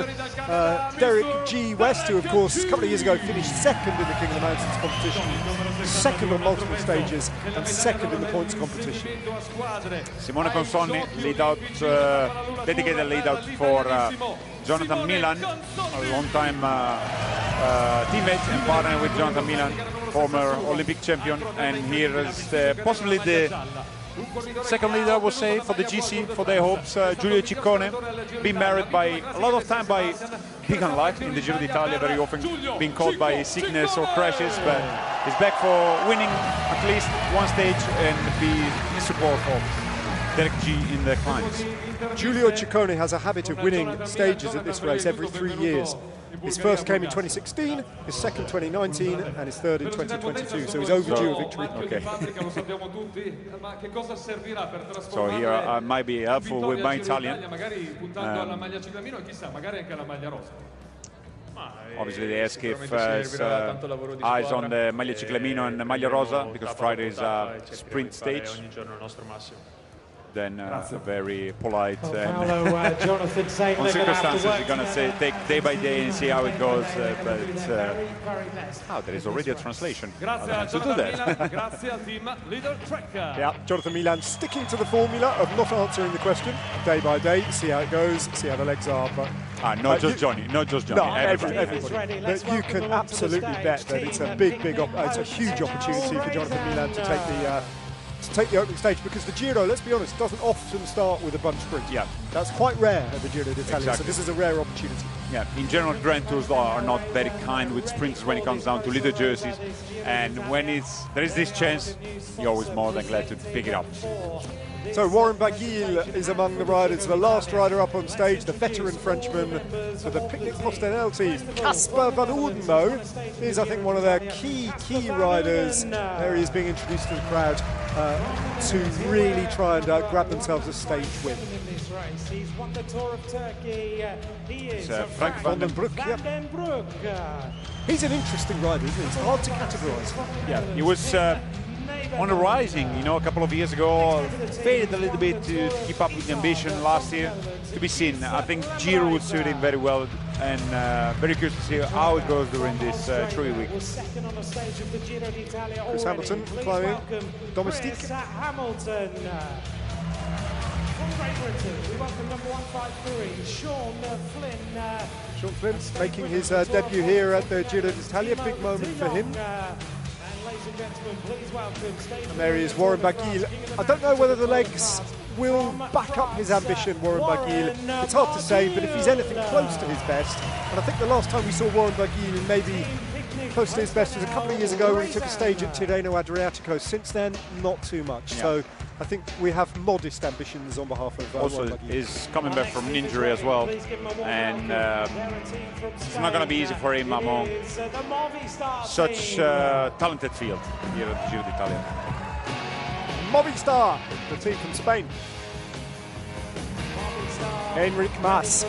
Derek G. West, who of course a couple of years ago finished second in the King of the Mountains competition, second on multiple stages and second in the points competition. Simone Consonni, lead out, dedicated lead out for Jonathan Milan, a long-time teammate and partner with Jonathan Milan, former Olympic champion, and here is possibly the second leader, I would say, for the GC, for their hopes. Giulio Ciccone, been married by a lot of time by big unluck in the Giro d'Italia, very often being caught by sickness or crashes, but he's back for winning at least one stage and be support for Derek G in the climbs. Giulio Ciccone has a habit of winning stages at this race every 3 years. His first came in 2016, his second 2019, and his third in 2022, so he's overdue a victory. Okay. So here I might be helpful with my Italian. Obviously they ask if eyes on the Maglia Ciclamino and the Maglia Rosa, because Friday is a sprint stage. Then very polite and Jonathan saying on circumstances you're going to say take day by day and see how it goes, but there is already a translation. I'll to do that. Yeah, Jonathan Milan sticking to the formula of not answering the question day by day, see how it goes, see how the legs are, but not just Johnny, no, everybody. But you can absolutely bet that it's a it's a huge opportunity for Jonathan Milan to take the opening stage, because the Giro, let's be honest, doesn't often start with a bunch sprint. Yeah, that's quite rare at the Giro d'Italia. Exactly. So this is a rare opportunity. Yeah, in general, Grand Tours are not very kind with sprinters when it comes down to little jerseys, and when there is this chance, you're always more than glad to pick it up. So Warren Baguil is among the riders, the last rider up on stage, the veteran Frenchman for the Picnic Postenel. Casper Van Ouden, though, is I think one of their key riders. There he is being introduced to the crowd to really try and grab themselves a stage win. He's won the Tour of Turkey. He is Frank van den Broek. He's an interesting rider, isn't he? It's hard to categorise. Yeah, he was on the rising, a couple of years ago, failed a little bit to keep up with the ambition last year. To be seen. I think Giro would suit him very well, and very curious to see how it goes during this 3 weeks. Chris Hamilton climbing domestique. Chris Hamilton. From Great Britain, we welcome number 153, Sean Flynn. Sean Flynn making his debut here at the Giro d'Italia, big moment for him. And there he is, Warren Baguil. I don't know whether the legs will back up his ambition, Warren Baguil. It's hard to say, but if he's anything close to his best, and I think the last time we saw Warren Baguil maybe close to his best was a couple of years ago when he took a stage at Tirreno Adriatico. Since then, not too much. Yeah. So I think we have modest ambitions on behalf of also is coming back from an injury as well, and it's not going to be easy for him among such talented field here at the Giro d'Italia. Movistar, the team from Spain. Enric Mas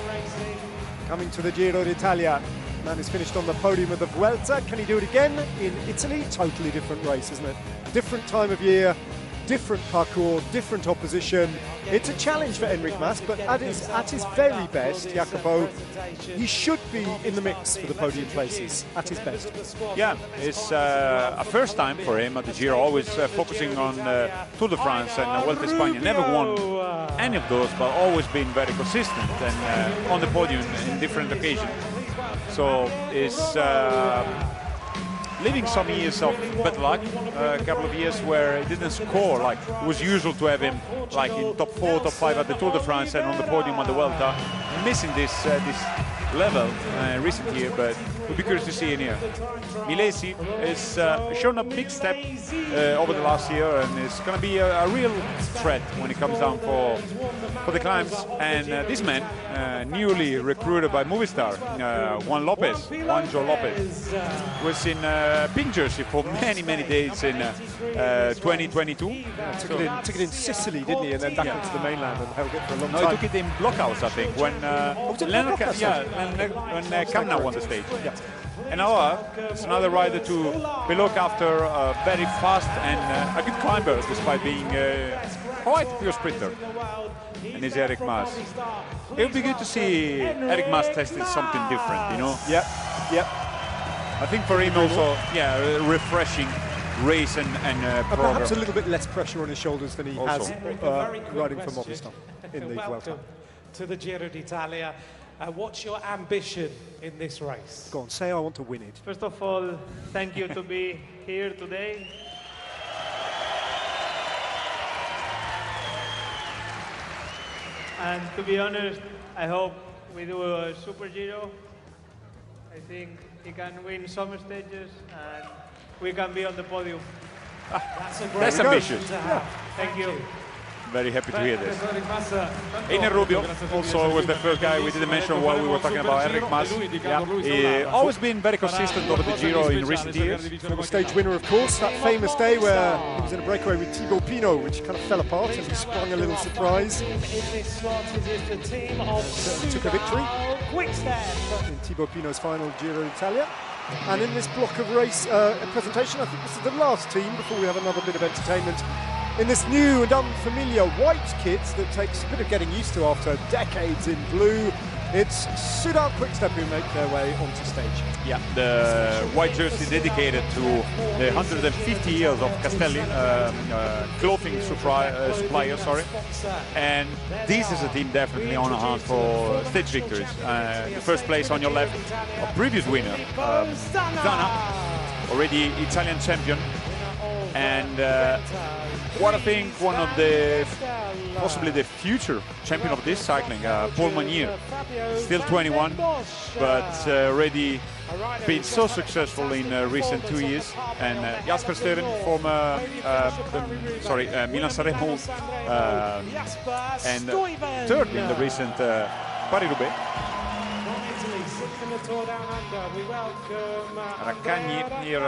coming to the Giro d'Italia. Man is finished on the podium of the Vuelta. Can he do it again in Italy? Totally different race, isn't it? Different time of year, different parcours, different opposition. It's a challenge for Enric Mas, but at his very best, Jacopo, he should be in the mix for the podium places, at his best. Yeah, it's a first time for him at the Giro, always focusing on Tour de France and Vuelta a España. Never won any of those, but always been very consistent and on the podium in different occasions. So it's living some years of bad luck, a couple of years where he didn't score like it was usual to have him, like in top 4, top 5 at the Tour de France and on the podium on the Vuelta. Missing this level recent year, but We'll be curious to see in here. Milesi has shown a big step over the last year and is going to be a real threat when it comes down for the climbs. And this man, newly recruited by Movistar, Juanjo Lopez, was in pink jersey for many days in 2022. Yeah, took it in Sicily, didn't he? And then back onto the mainland and held it for a long time. No, he took it in Blockhouse, I think, when Kamna won the stage. Yeah. And now it's another rider to be looked after, very fast and a good climber, despite being quite a pure sprinter. And it's Eric Mas. It would be good to see Eric Mas testing something different, you know? Yep. I think for him also, refreshing race and program. Perhaps a little bit less pressure on his shoulders than he has riding for Movistar in the Vuelta. To the Giro d'Italia. What's your ambition in this race? Go on, say I want to win it. First of all, thank you to be here today. And to be honest, I hope we do a Super Giro. I think he can win some stages and we can be on the podium. That's ambitious. Yeah. Thank you. Very happy to hear this. Einer Rubio also was the first guy we didn't mention while we were talking about Enric Mas. He always been very consistent over the Giro in recent years. Former stage winner, of course, that famous day where he was in a breakaway with Thibaut Pinot, which kind of fell apart and he sprung a little surprise. Took a victory in Thibaut Pinot's final Giro d'Italia. And in this block of race presentation, I think this is the last team before we have another bit of entertainment. In this new and unfamiliar white kit that takes a bit of getting used to after decades in blue, it's Soudal Quickstep who make their way onto stage. Yeah, the white jersey dedicated to the 150 years of Castelli, clothing supplier, sorry. And this is a team definitely on a hunt for stage victories. The first place on your left, a previous winner, Zana, already Italian champion. And what I think one of the, possibly the future champion of this cycling, Paul Magnier, still 21, but already been so successful in recent 2 years. And Jasper Stuyven, former, Milan Sanremo, and third in the recent Paris-Roubaix. Raccagni here,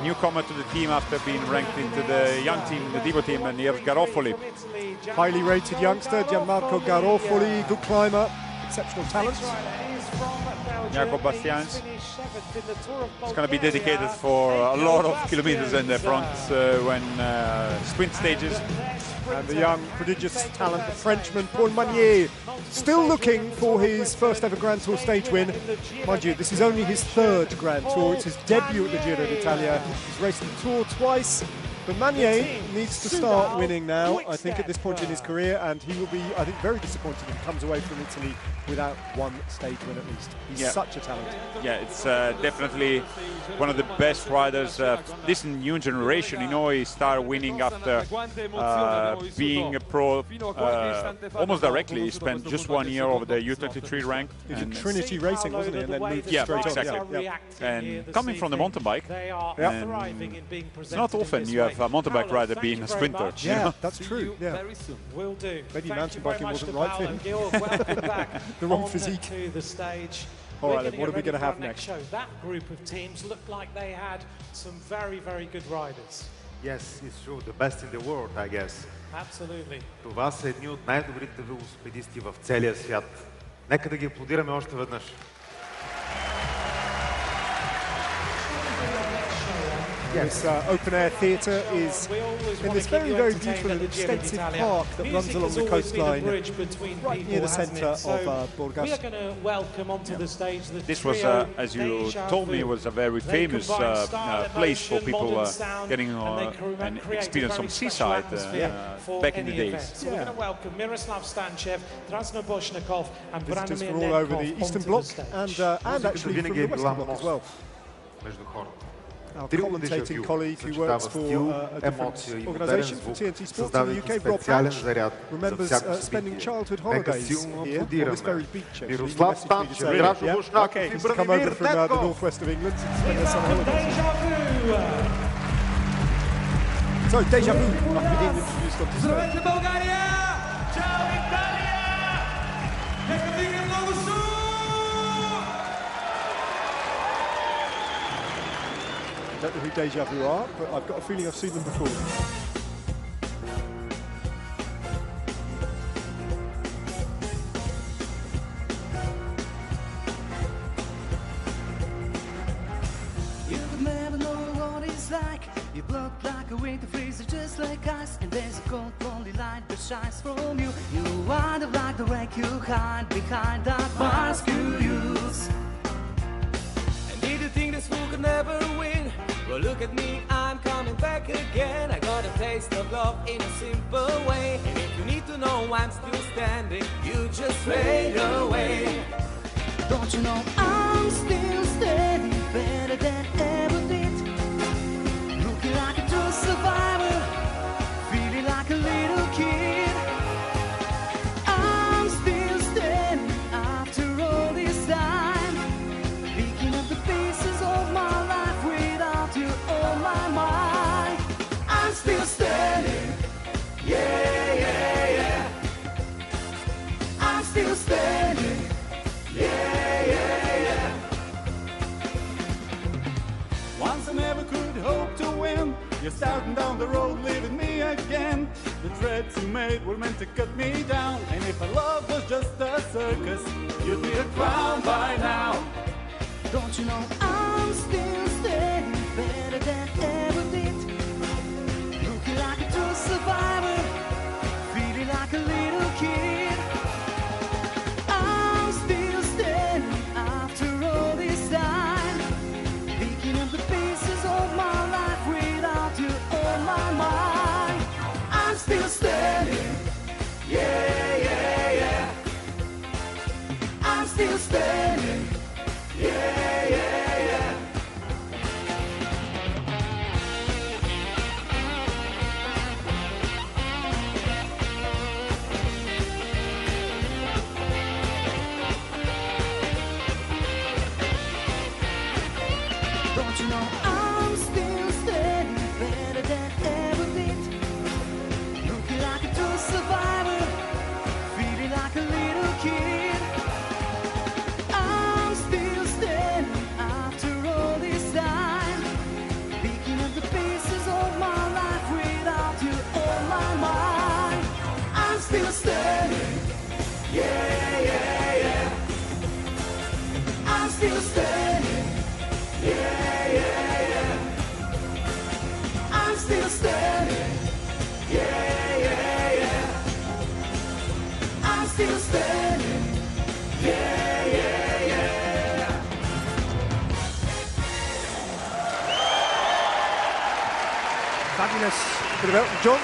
newcomer to the team after being ranked into the young team, the Divo team, and here's Garofoli. Highly rated youngster, Gianmarco Garofoli, good climber, exceptional talent. Jacob Bastians. It's going to be dedicated for a lot of kilometers in the front when sprint stages. And the young, prodigious talent, the Frenchman, Paul Magnier, still looking for his first ever Grand Tour stage win. Mind you, this is only his third Grand Tour. It's his debut at the Giro d'Italia. He's raced the Tour twice. But Magnier needs to start winning now, I think, at this point in his career, and he will be, I think, very disappointed if he comes away from Italy without one stage win at least. He's such a talent. Yeah, it's definitely one of the best riders. This new generation, you know, he started winning after being a pro almost directly. He spent just 1 year over the U23 rank. He did Trinity Racing, wasn't he? And then moved straight exactly. on. Yeah. And coming from the mountain bike, it's not often you have a mountain bike rider being a sprinter. Yeah, you know? that's true. Yeah. Will do. Maybe mountain biking wasn't right for him. The wrong physique. To the stage. All right, then, what are we going to have next? Show. That group of teams looked like they had some very, very good riders. Yes, it's true. The best in the world, I guess. Absolutely. Това са едни от най-добрите велосипедисти в целия свят. Нека да ги аплодираме още веднъж. This open-air theatre is in this very, very beautiful and extensive park that runs along the coastline, right near the centre of Burgas. This was, as you told me, was a very famous place for people getting and experience some seaside back in the days. So we're going to welcome Miroslav Stanchev, Drasno Boshnikov and visitors from all over the Eastern Bloc and actually from the Western Bloc as well. our commentating colleague who works for a different organisation for TNT Sports in the UK, Rob Patch, remembers spending childhood holidays here on this very beach. Actually, he messaged me to say, okay, he's come over from the northwest of England to spend their summer holidays. So, Deja Vu, after being introduced on display. Bulgaria! Ciao Italia! I don't know who Deja Vu are, but I've got a feeling I've seen them before. You would never know what it's like. You look like a winter freezer, just like ice. And there's a cold, lonely light that shines from you. You wind up like the wreck you hide behind that mask you use. And did you think this fool could never win? Well, look at me, I'm coming back again. I got a taste of love in a simple way. And if you need to know I'm still standing, you just fade away. Don't you know I'm still standing better than ever did? Looking like a true survivor, feeling like a little kid. I'm still standing after all this time, picking up the pieces of my life without you on my mind. I'm still standing, yeah, yeah, yeah. I'm still standing, yeah, yeah, yeah. Once I never could hope to win. You're starting down the road, leaving me again. The threats you made were meant to cut me down. And if our love was just a circus, you'd be a clown by now. Don't you know I'm still standing better than ever did? Looking like a true survivor, feeling like a little kid. I'm still standing after all this time, picking up the pieces of my life without you on my mind. I'm still standing, yeah, yeah, yeah. I'm still standing, yeah, yeah, yeah. Don't you know I'm still standing better than ever did? Looking like a true survivor, feeling like a little kid. I'm still standing after all this time, picking up the pieces of my life without you on my mind. I'm still standing, yeah, yeah, yeah. I'm still standing, yeah, yeah, yeah. I'm still standing, yeah, yeah, yeah. I'm still standing, yeah, yeah, yeah. Fabulous bit of Elton John.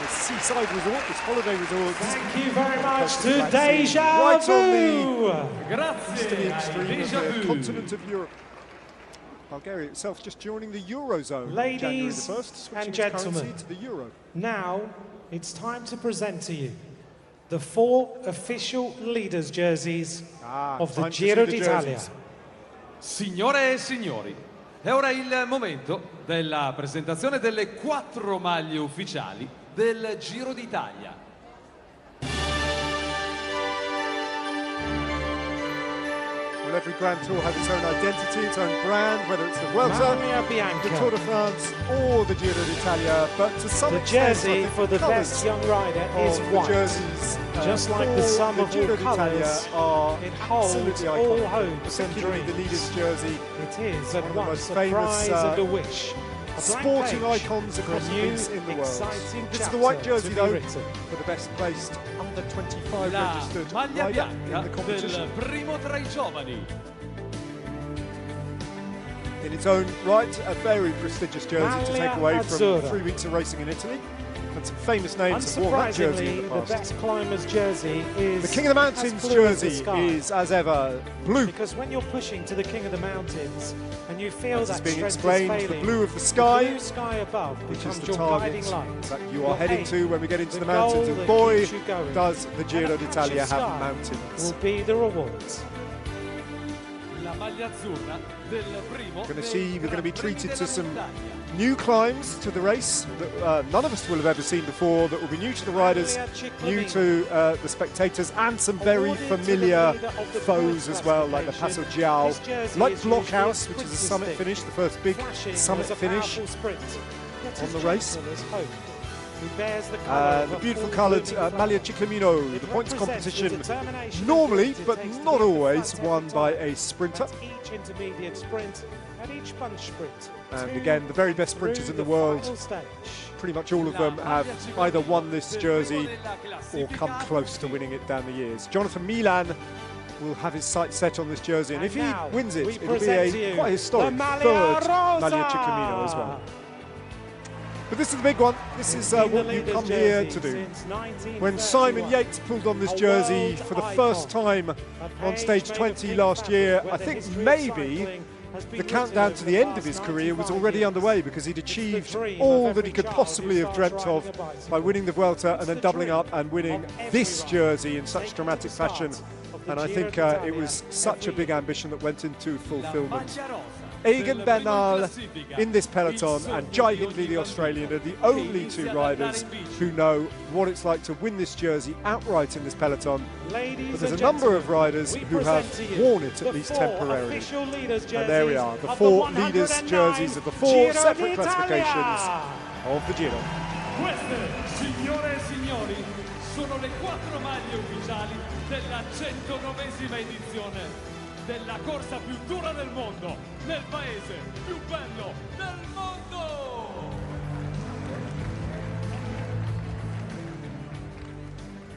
This seaside resort, this holiday resort. Thank you very much to Deja Right Vu. on the easterly extreme of the continent of Europe. Bulgaria itself just joining the Eurozone. Ladies January the 1st, switching and its currency gentlemen, to the euro. now it's time to present to you the 4 official leaders' jerseys of the time to see Giro the d'Italia. jerseys. Signore e signori, è ora il momento della presentazione delle 4 maglie ufficiali del Giro d'Italia. Well, every Grand Tour has its own identity, its own brand, whether it's the Vuelta, the Tour de France, or the Giro d'Italia. But to some The extent, jersey I think for the colours best young rider is of white. The jerseys, Just like the for sum of Giro all d'Italia colours, are it holds absolutely all iconic, hopes and particularly the dreams. leader's jersey. It is one at of the once most a famous prize and a wish. A blank sporting page icons across for the a new, links in the world. exciting This is the white chapter jersey to be though, written. for the best placed under 25 La registered maglia rider in bianca the competition. del primo tra i giovani. In its own right, a very prestigious jersey to take Maglia away from Azzurra. 3 weeks of racing in Italy. and some famous names have worn that jersey in the Unsurprisingly, past. the best climber's jersey is The King of the Mountains as blue as the jersey sky. is, as ever, blue. Because when you're pushing to the King of the Mountains and you feel As that is being strength explained, is the failing, blue of the sky, the blue sky above which is becomes the your target guiding light. that you Your are heading aim, to when we get into the goal mountains. And that boy, keeps you going. does the Giro And a d'Italia patch of have sky mountains. will be the rewards. La maglia azzurra del primo. We're going to be treated to some new climbs to the race that none of us will have ever seen before, that will be new to the riders, new to the spectators, and some very familiar foes as well, like the Passo Giao, like Blockhouse, which is a summit finish, the first big summit finish on the race. The beautiful coloured Maglia Ciclamino, the points competition, normally, but not always, won by a sprinter. Each intermediate sprint and each bunch sprint. And again, the very best sprinters in the world, pretty much all of them have either won this jersey or come close to winning it down the years. Jonathan Milan will have his sights set on this jersey, and if he wins it, it'll be a quite historic third Maglia Ciclamino as well. But this is the big one. This is what you come here to do. When Simon Yates pulled on this jersey for the first time on stage 20 last year, I think maybe the countdown to the end of his career was already underway, because he'd achieved all that he could possibly have dreamt of by winning the Vuelta and then doubling up and winning this jersey in such dramatic fashion. And I think it was such a big ambition that went into fulfillment. Egan Bernal in this peloton and Jai Hindley, the Australian, are the only two riders who know what it's like to win this jersey outright in this peloton. But there's a number of riders who have worn it, at least temporarily. And there we are, the four leaders' jerseys of the four separate classifications of the Giro. Queste, signore e signori, sono le 4 maglie ufficiali della 109esima edizione della corsa più dura del mondo, nel paese più bello del mondo!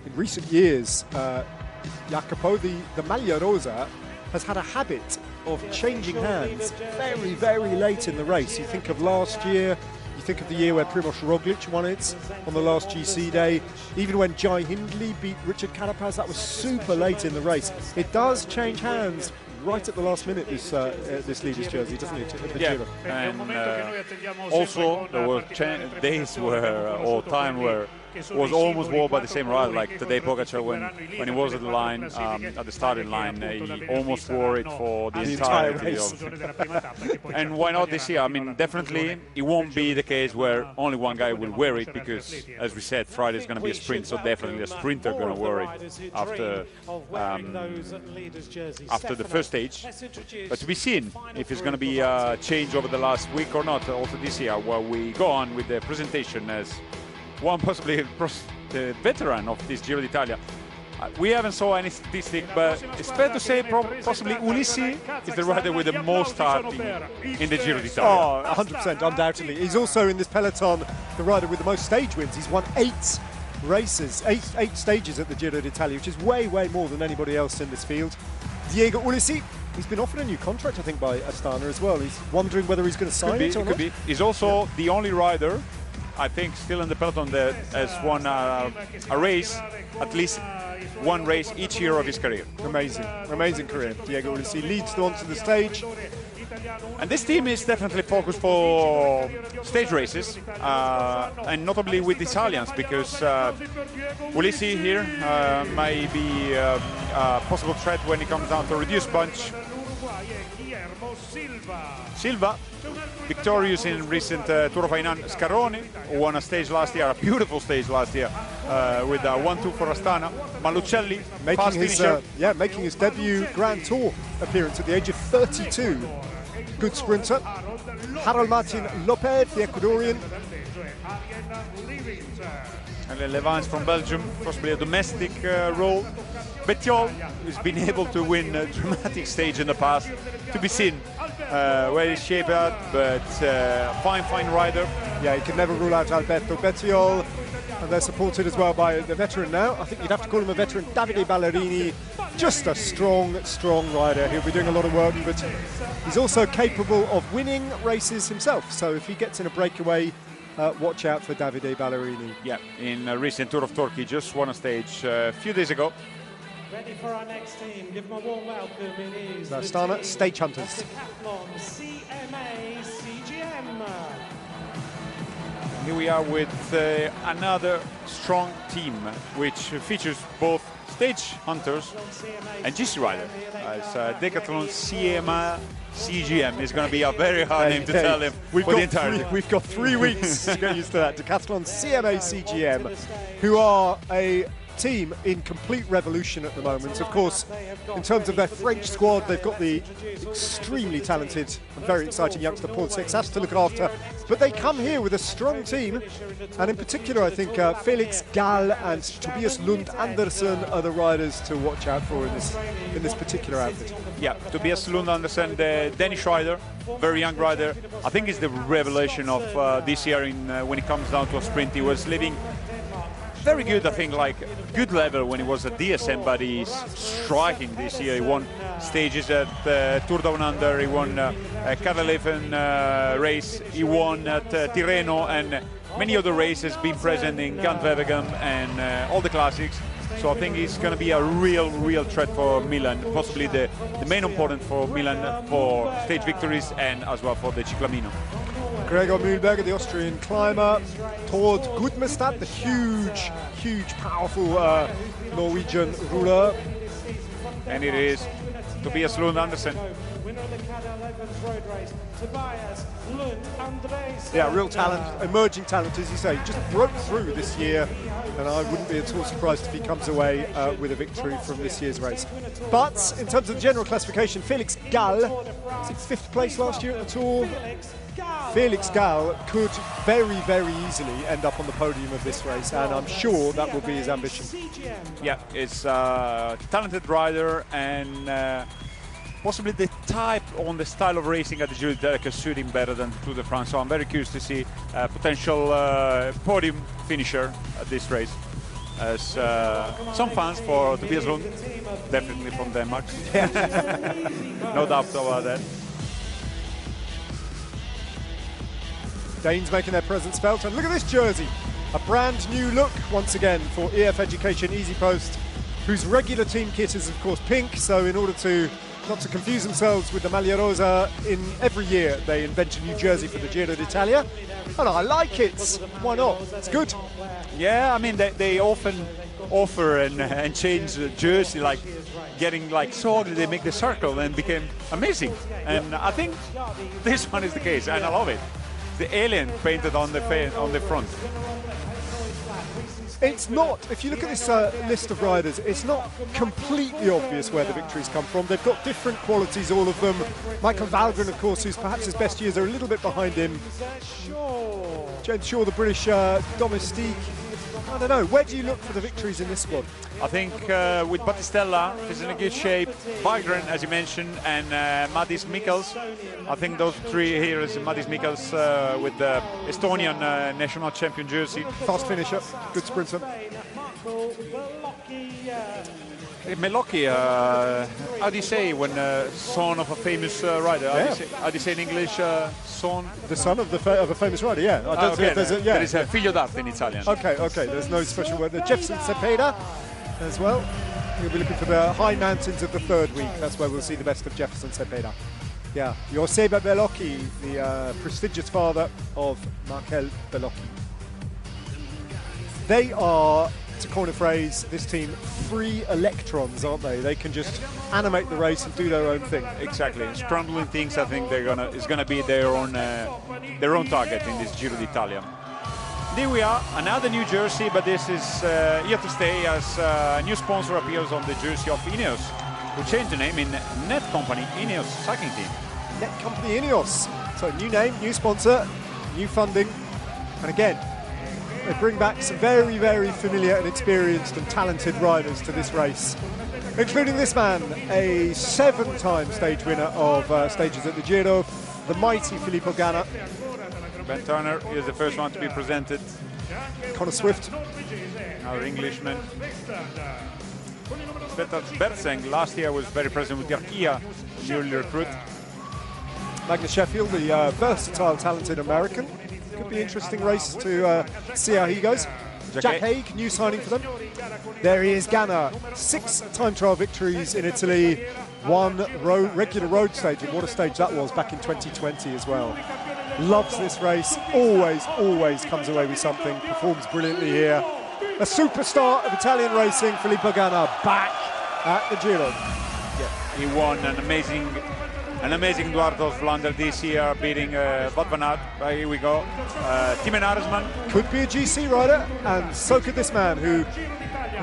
In recent years, Jacopo, the Maglia Rosa, has had a habit of changing hands very, very late in the race. You think of last year, you think of the year where Primož Roglic won it on the last GC day. Even when Jai Hindley beat Richard Carapaz, that was super late in the race. It does change hands right at the last minute, this leader's jersey, doesn't it? Yeah, and also there were days where, or time where it was almost worn by the same rider, like Tadej Pogačar when he was at the line, at the starting line, he almost wore it for the entire race. And why not this year? I mean, definitely it won't be the case where only one guy will wear it, because, as we said, Friday is going to be a sprint, so definitely a sprinter going to wear it after the first stage. But to be seen if it's going to be a change over the last week or not, also this year, where we go on with the presentation as one possibly the veteran of this Giro d'Italia. We haven't saw any statistic, but it's fair to say possibly Ulissi is the rider with the most starting in the Giro d'Italia. Oh, 100%, undoubtedly. He's also in this peloton the rider with the most stage wins. He's won 8 races, eight stages at the Giro d'Italia, which is way, way more than anybody else in this field. Diego Ulissi, he's been offered a new contract, I think, by Astana as well. He's wondering whether he's going to sign it or not. Could be. He's also the only rider, I think, still in the peloton that has won a race, at least one race each year of his career. Amazing, amazing career. Diego Ulissi leads onto the stage. And this team is definitely focused for stage races, and notably with the Italians, because Ulissi here may be a possible threat when it comes down to a reduced bunch. Silva, victorious in recent Tour of Hainan. Scaroni, who won a stage last year, a beautiful stage last year, with a 1-2 for Astana. Malucelli, making his debut Grand Tour appearance at the age of 32. Good sprinter. Harold Martin Lopez, the Ecuadorian. And then Levans from Belgium, possibly a domestic role. Bettiol, who's been able to win a dramatic stage in the past, to be seen where he's shaped out, but fine rider. Yeah, you can never rule out Alberto Bettiol, and they're supported as well by the veteran now. I think you'd have to call him a veteran, Davide Ballerini. Just a strong rider. He'll be doing a lot of work, but he's also capable of winning races himself. So if he gets in a breakaway watch out for Davide Ballerini. Yeah, in a recent Tour of Turkey, just won a stage a few days ago. Ready for our next team. Give them a warm welcome. It is Astana Stage Hunters. Decathlon CMA CGM. Here we are with another strong team, which features both stage hunters and GC rider. Decathlon CMA CGM is going to be a very hard name to tell him. We've got 3 weeks to get used to that. Decathlon CMA CGM, who are a team in complete revolution at the moment. Of course, in terms of their French squad, they've got the extremely talented and very exciting youngster Paul Sexas to look after, but they come here with a strong team, and in particular I think Felix Gall and Tobias Lund Andersen are the riders to watch out for in this particular outfit. Yeah, Tobias Lund Andersen, the Danish rider, very young rider. I think he's the revelation of this year when it comes down to a sprint. He was living very good, I think, like good level when he was at DSM, but he's striking this year. He won stages at Tour Down Under, he won a Karleleven race, he won at Tirreno, and many other races, been present in Gand-Wevelgem and all the classics. So I think he's going to be a real threat for Milan, possibly the main opponent for Milan for stage victories and as well for the Ciclamino. Gregor Mühlberger, the Austrian climber. Tord Gudmestad, the huge, powerful Norwegian ruler. And it is Tobias Lund Andersen. Yeah, real talent, emerging talent, as you say. Just broke through this year, and I wouldn't be at all surprised if he comes away with a victory from this year's race. But in terms of the general classification, Felix Gall, is it 5th place last year at the Tour? Felix Gall could very easily end up on the podium of this race, and I'm sure that will be his ambition. Yeah, it's a talented rider, and possibly the type on the style of racing at the Giro d'Italia can suit him better than the Tour de France. So I'm very curious to see a potential podium finisher at this race. As some fans for Tobias Lund, definitely from Denmark. No doubt about that. Danes making their presence felt, and look at this jersey, a brand new look once again for EF Education Easy Post, whose regular team kit is of course pink, so in order to not to confuse themselves with the Maglia Rosa, in every year they invent a new jersey for the Giro d'Italia, and I like it. Why not? It's good. Yeah, I mean they often offer and change the jersey, like getting like so ugly they make the circle and became amazing, and I think this one is the case, and I love it. The alien painted on the front. It's not, if you look at this list of riders, it's not completely obvious where the victories come from. They've got different qualities, all of them. Michael Valgren, of course, who's perhaps his best years are a little bit behind him. James Shaw, the British domestique. I don't know, where do you look for the victories in this squad? I think with Battistella, he's in a good shape. Valgren, as you mentioned, and Madis Mikkels. I think those three here is Madis Mikkels with the Estonian national champion jersey. Fast finisher, good sprinter. Meloki, how do you say when son of a famous rider? How do you say in English, son? The son of a famous rider, yeah. There is a figlio d'arte in Italian. Okay, there's no special word. Jefferson Cepeda as well. We'll be looking for the high mountains of the 3rd week. That's where we'll see the best of Jefferson Cepeda. Yeah, Joseba Bellocchi, the prestigious father of Markel Bellocchi. They are, to coin a phrase, this team, free electrons, aren't they? They can just animate the race and do their own thing. Exactly, scrambling things. I think is gonna be their own target in this Giro d'Italia. Here we are, another new jersey, but this is here to stay as a new sponsor appears on the jersey of Ineos, who changed the name in Net Company Ineos Cycling Team. Net Company Ineos. So new name, new sponsor, new funding, and again, they bring back some very familiar and experienced and talented riders to this race, including this man, a 7-time stage winner of stages at the Giro, the mighty Filippo Ganna. Ben Turner is the first one to be presented. Connor Swift, our Englishman. Peter Bertseng last year was very present with Garcia, newly recruit. Magnus Sheffield, the versatile, talented American. Could be an interesting race to see how he goes. Jack Haig, new signing for them. There he is, Ganna. 6 time trial victories in Italy, 1 regular road stage, and what a stage that was back in 2020 as well. Loves this race, always comes away with something, performs brilliantly here. A superstar of Italian racing, Filippo Ganna, back at the Giro. Yeah, he won an amazing Eduardo Vlaanderen this year, beating Wout van Aert. Here we go. Thymen Aresman. Could be a GC rider, and so could this man who,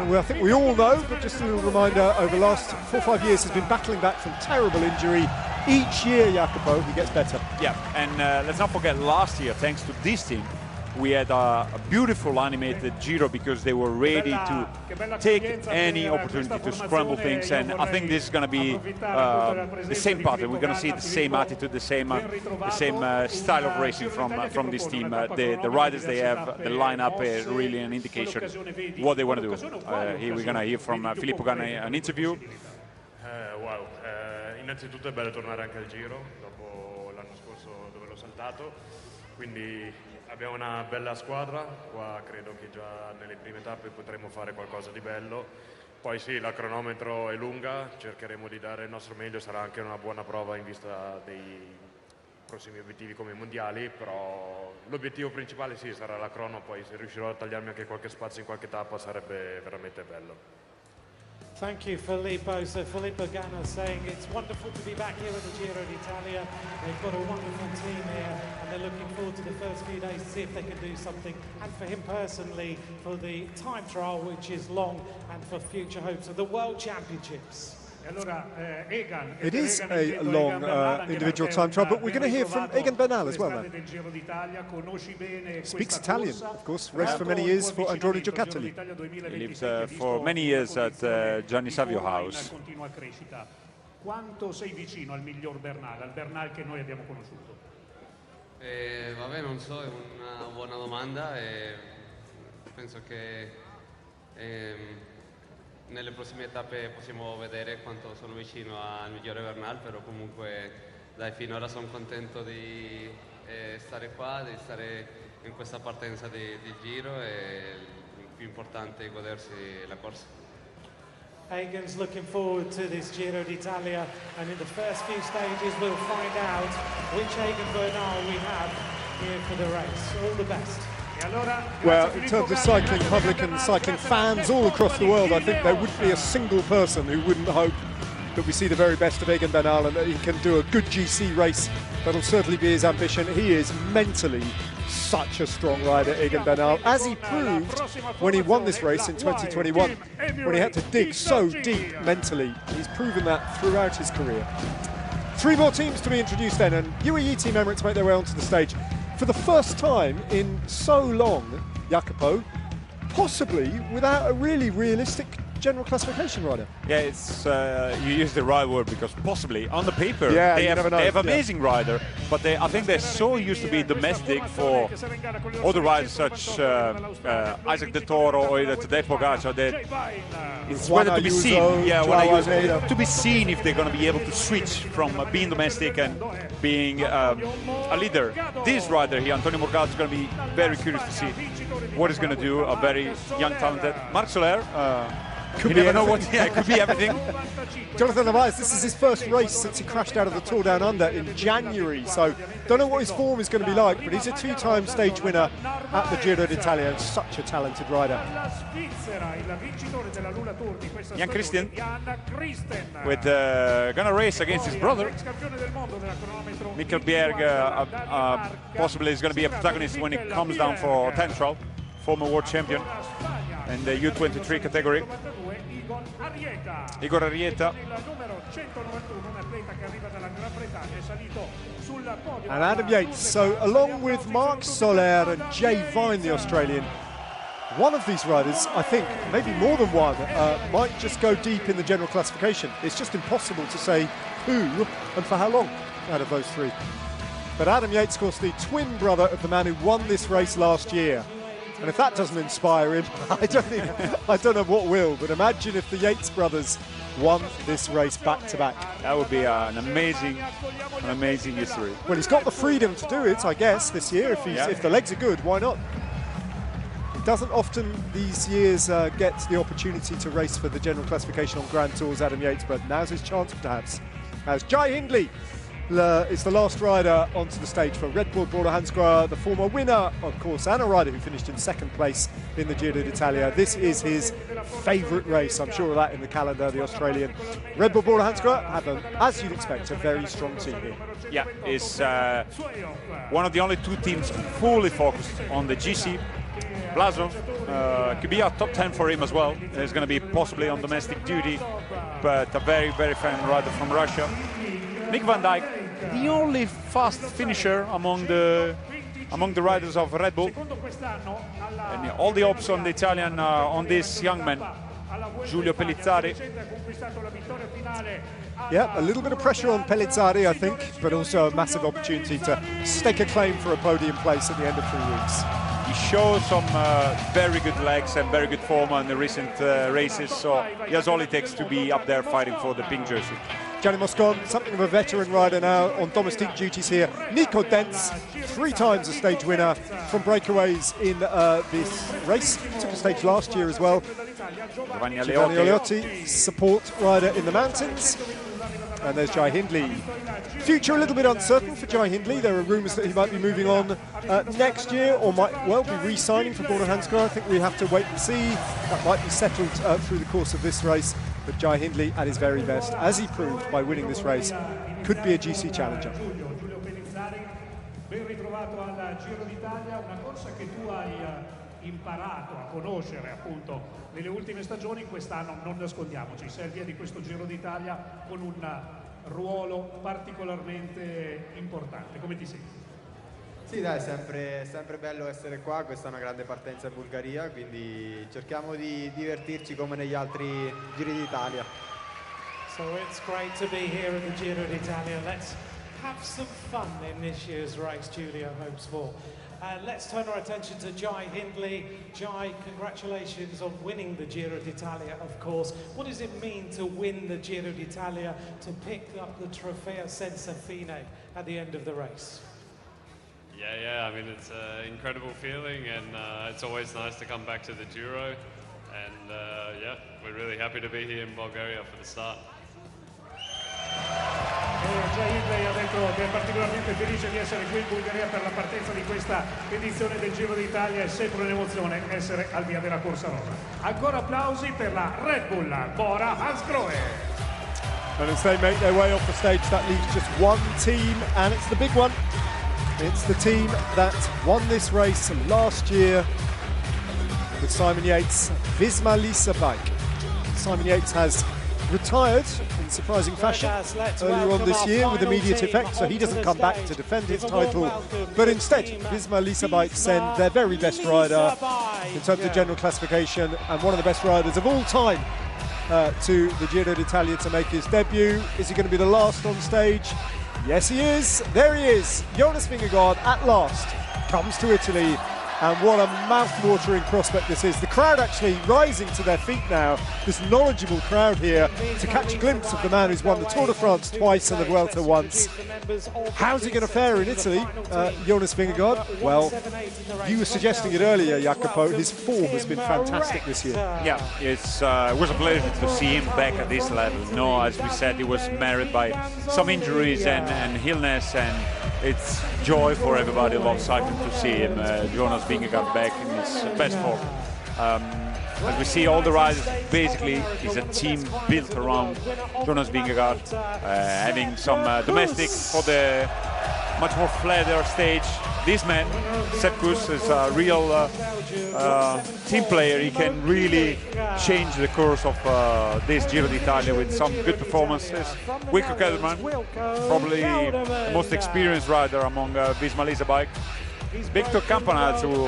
well, I think we all know, but just a little reminder, over the last 4 or 5 years has been battling back from terrible injury. Each year, Jacopo, he gets better. Yeah, and let's not forget last year, thanks to this team, we had a beautiful animated Giro because they were ready to take any opportunity to scramble things, and I think this is going to be the same pattern. We're going to see the same attitude, the same style of racing from this team. The riders they have, the lineup is really an indication what they want to do. Here we're going to hear from Filippo Ganna an interview. Wow, innanzitutto è bello tornare anche al Giro dopo l'anno scorso dove l'ho saltato, quindi abbiamo una bella squadra, qua credo che già nelle prime tappe potremo fare qualcosa di bello. Poi sì, la cronometro è lunga, cercheremo di dare il nostro meglio, sarà anche una buona prova in vista dei prossimi obiettivi come i mondiali, però l'obiettivo principale sì sarà la crono, poi se riuscirò a tagliarmi anche qualche spazio in qualche tappa sarebbe veramente bello. Thank you, Filippo. So Filippo Ganna saying it's wonderful to be back here at the Giro d'Italia. They've got a wonderful team here, and they're looking forward to the first few days to see if they can do something. And for him personally, for the time trial, which is long, and for future hopes of the World Championships. It is a long individual time trial, but we're going to hear from Egan Bernal as well now. Speaks Italian, of course, raced for many years for Androni Giocattoli. He lived for many years at Gianni Savio House. Quanto sei vicino al miglior Bernal, al Bernal che noi abbiamo conosciuto? Vabbè, non so, è una buona domanda e penso che nelle prossime tappe possiamo vedere quanto sono vicino al migliore Bernal, però comunque dai, finora sono contento di stare qua, di stare in questa partenza di Giro e il più importante è godersi la corsa. Egan's looking forward to this Giro d'Italia, and in the first few stages we'll find out which Egan Bernal we have here for the race. All the best. Well, in terms of cycling public and cycling fans all across the world, I think there wouldn't be a single person who wouldn't hope that we see the very best of Egan Bernal and that he can do a good GC race. That'll certainly be his ambition. He is mentally such a strong rider, Egan Bernal, as he proved when he won this race in 2021, when he had to dig so deep mentally. He's proven that throughout his career. 3 more teams to be introduced then, and UAE Team Emirates make their way onto the stage. For the first time in so long, Jacopo, possibly without a really realistic general classification rider. Yeah, it's you use the right word because possibly on the paper they have amazing rider, but I think they're so used to be domestic for other riders such Isaac De Toro or either Tadej Pogacar that it's whether to be seen. Yeah, to be seen if they're going to be able to switch from being domestic and being a leader. This rider here, Antonio Morgado, is going to be very curious to see what he's going to do. A very young, talented Marc Soler. Could be know what, yeah, it could be everything. Jonathan Narvaez, this is his first race since he crashed out of the Tour Down Under in January, so don't know what his form is going to be like, but he's a 2-time stage winner at the Giro d'Italia and such a talented rider. Jan Christian with gonna race against his brother. Mikkel Bjerg possibly is going to be a protagonist when it comes down for Tentral, former world champion in the U23 category. Igor Arrieta. And Adam Yates. So along with Marc Soler and Jay Vine, the Australian, one of these riders, I think, maybe more than one, might just go deep in the general classification. It's just impossible to say who and for how long out of those 3. But Adam Yates, of course, the twin brother of the man who won this race last year. And if that doesn't inspire him, I don't know what will. But imagine if the Yates brothers won this race back-to-back. That would be an amazing history. Well, he's got the freedom to do it, I guess, this year. If the legs are good, why not? He doesn't often these years get the opportunity to race for the general classification on Grand Tours, Adam Yates, but now's his chance, perhaps. As Jai Hindley is the last rider onto the stage for Red Bull Border-Hansgrohe, the former winner, of course, and a rider who finished in second place in the Giro d'Italia. This is his favourite race, I'm sure of that, in the calendar, the Australian. Red Bull Border-Hansgrohe have, as you'd expect, a very strong team here. Yeah, it's one of the only two teams fully focused on the GC. Blasov could be a top 10 for him as well. He's going to be possibly on domestic duty, but a very, very fine rider from Russia. Mick van Dijk, the only fast finisher among the riders of Red Bull. And all the hopes on the Italian, on this young man, Giulio Pellizzari. Yeah, a little bit of pressure on Pellizzari, I think, but also a massive opportunity to stake a claim for a podium place at the end of 3 weeks. He showed some very good legs and very good form in the recent races, so he has all it takes to be up there fighting for the pink jersey. Gianni Moscon, something of a veteran rider now on domestic duties here. Nico Dents, 3 times a stage winner from breakaways in this race. Took a stage last year as well. Giovanni Oleotti, support rider in the mountains. And there's Jai Hindley. Future a little bit uncertain for Jai Hindley. There are rumours that he might be moving on next year, or might well be re-signing for Border-Hansgrohe. I think we have to wait and see. That might be settled through the course of this race. But Jai Hindley, at his very best, as he proved by winning this race, could be a GC challenger. Ben ritrovato al Giro d'Italia, una corsa che tu hai imparato a conoscere appunto nelle ultime stagioni. Quest'anno, non nascondiamoci, sei al via di questo Giro d'Italia con un ruolo particolarmente importante. Come ti senti? Sì, dai, è sempre bello essere qua. Questa è una grande partenza in Bulgaria, quindi cerchiamo di divertirci come negli altri Giri d'Italia. So it's great to be here in the Giro d'Italia. Let's have some fun in this year's race, Giulio hopes for. Let's turn our attention to Jai Hindley. Jai, congratulations on winning the Giro d'Italia, of course. What does it mean to win the Giro d'Italia, to pick up the Trofeo Senza Fine at the end of the race? Yeah, I mean, it's an incredible feeling, and it's always nice to come back to the Giro. And yeah, we're really happy to be here in Bulgaria for the start. Jai Hindley ha detto che è particolarmente felice di essere qui in Bulgaria per la partenza di questa edizione del Giro d'Italia. È sempre un'emozione essere al via della Corsa Rosa. Ancora applausi per la Red Bull Bora-Hansgrohe. And as they make their way off the stage, that leaves just one team, and it's the big one. It's the team that won this race last year with Simon Yates, Visma Lisa Bike. Simon Yates has retired in surprising fashion earlier on this year with immediate effect, so he doesn't come back to defend his title. But instead, Visma Lisa Bike send their very best rider in terms of general classification and one of the best riders of all time to the Giro d'Italia to make his debut. Is he going to be the last on stage? Yes, he is. There he is. Jonas Vingegaard at last comes to Italy. And what a mouth-watering prospect this is. The crowd actually rising to their feet now. This knowledgeable crowd here to catch a glimpse of the man who's won the Tour de France twice and the Vuelta once. How's he going to fare in Italy, Jonas Vingegaard? Well, you were suggesting it earlier, Jacopo. His form has been fantastic this year. Yeah, it was a pleasure to see him back at this level. No, as we said, he was marred by some injuries and illness, and it's joy for everybody who loves cycling to see him, Jonas Vingegaard, back in his best form. As we see, all the riders basically is a team built around Jonas Vingegaard, having some domestic for the much more flatter stage. This man, Sepp Kuss, is a real team player. He can really change the course of this Giro d'Italia with some good performances. Wilco Kelderman, probably the most experienced rider among Visma Lease Bike. Victor Campanaz, who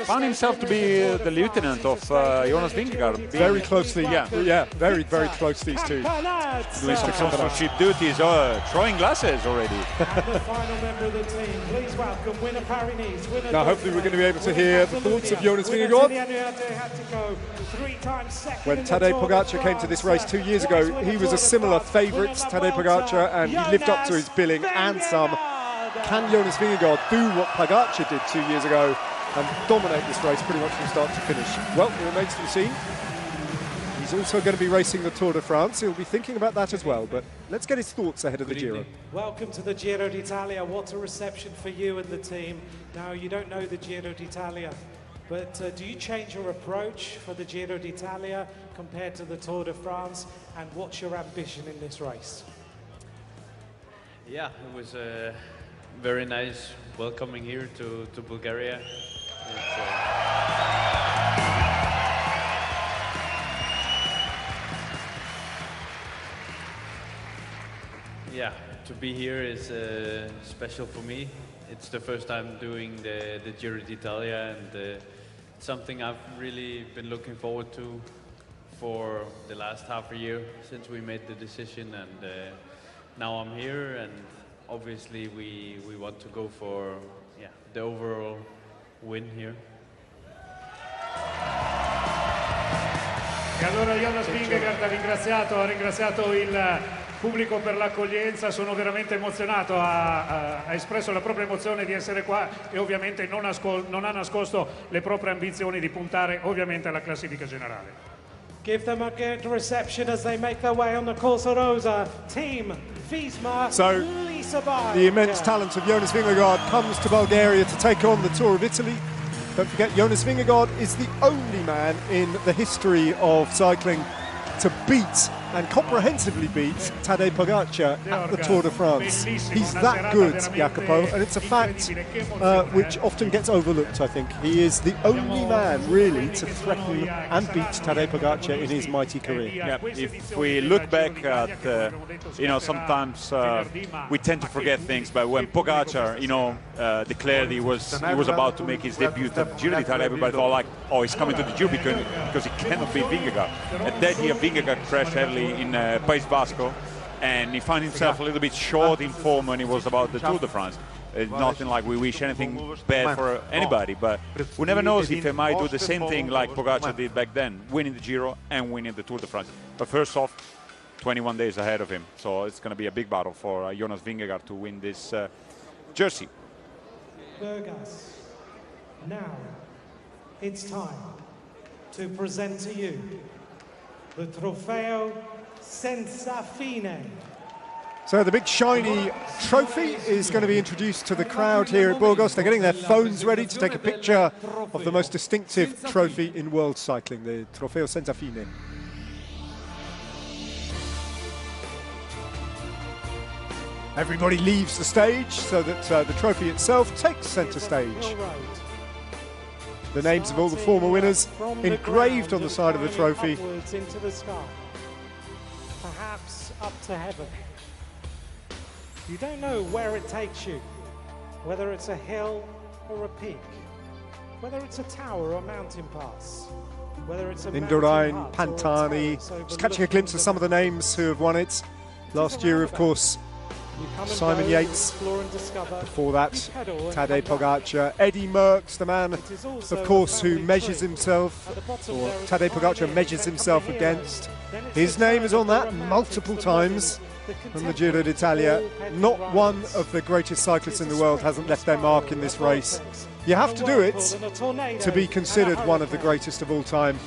found himself to be the lieutenant of Jonas Vingegaard. Very closely, very close, these two. Doing some sponsorship duties, throwing glasses already. The final member of the team, please welcome winner Paris-Nice. Now hopefully we're going to be able to hear the thoughts of Jonas Vingegaard. When Tadej Pogacar came to this race 2 years ago, he was a similar favourite, Tadej Pogacar, and he lived up to his billing and some. Can Jonas Vingegaard do what Pogacar did 2 years ago and dominate this race pretty much from start to finish? Well, it remains to be seen. He's also going to be racing the Tour de France. He'll be thinking about that as well, but let's get his thoughts ahead of the Giro. Welcome to the Giro d'Italia. What a reception for you and the team. Now, you don't know the Giro d'Italia, but do you change your approach for the Giro d'Italia compared to the Tour de France, and what's your ambition in this race? Yeah, it was very nice welcoming here to Bulgaria. Yeah, to be here is special for me. It's the first time doing the Giro d'Italia, and it's something I've really been looking forward to for the last half a year since we made the decision, and now I'm here, and obviously we want to go for the overall win here. E allora Jonas Vingegaard ha ringraziato il pubblico per l'accoglienza. Sono veramente emozionato, ha espresso la propria emozione di essere qua e ovviamente non ha nascosto le proprie ambizioni di puntare ovviamente alla classifica generale. Give them a good reception as they make their way on the Corsa Rosa. Team Visma. So, the immense talent of Jonas Vingegaard comes to Bulgaria to take on the Tour of Italy. Don't forget, Jonas Vingegaard is the only man in the history of cycling to beat and comprehensively beat Tadej Pogacar at the Tour de France. He's that good, Jacopo, and it's a fact which often gets overlooked, I think. He is the only man, really, to threaten and beat Tadej Pogacar in his mighty career. Yeah, if we look back at, sometimes we tend to forget things, but when Pogacar, declared he was about to make his debut at Giro d'Italia, everybody thought like, oh, he's coming to the Giro because he cannot beat Vingegaard. And that year, Vingegaard crashed heavily in País Vasco, and he found himself a little bit short in form when he was about the Tour de France. Nothing like we wish anything bad for anybody, but who never knows if he might do the same thing like Pogacar did back then, winning the Giro and winning the Tour de France. But first off, 21 days ahead of him, so it's going to be a big battle for Jonas Vingegaard to win this jersey. Burgas, now it's time to present to you the Trofeo Senza Fine. So the big shiny trophy is going to be introduced to the crowd here at Burgas. They're getting their phones ready to take a picture of the most distinctive trophy in world cycling, the Trofeo Senza Fine. Everybody leaves the stage so that the trophy itself takes centre stage. The names of all the former winners engraved on the side of the trophy. Into the sky, perhaps up to heaven. You don't know where it takes you, whether it's a hill or a peak, whether it's a tower or a mountain pass, whether it's a Indurain, Pantani. Just catching a glimpse of some of the names who have won it. Last year, of course, Simon Yates. Before that, Tadej Pogacar. Eddie Merckx, the man, of course, who measures himself, or Tadej Pogacar measures himself against. His name is on that multiple times from the Giro d'Italia. Not one of the greatest cyclists in the world hasn't left their mark in this race. You have to do it to be considered one of the greatest of all time.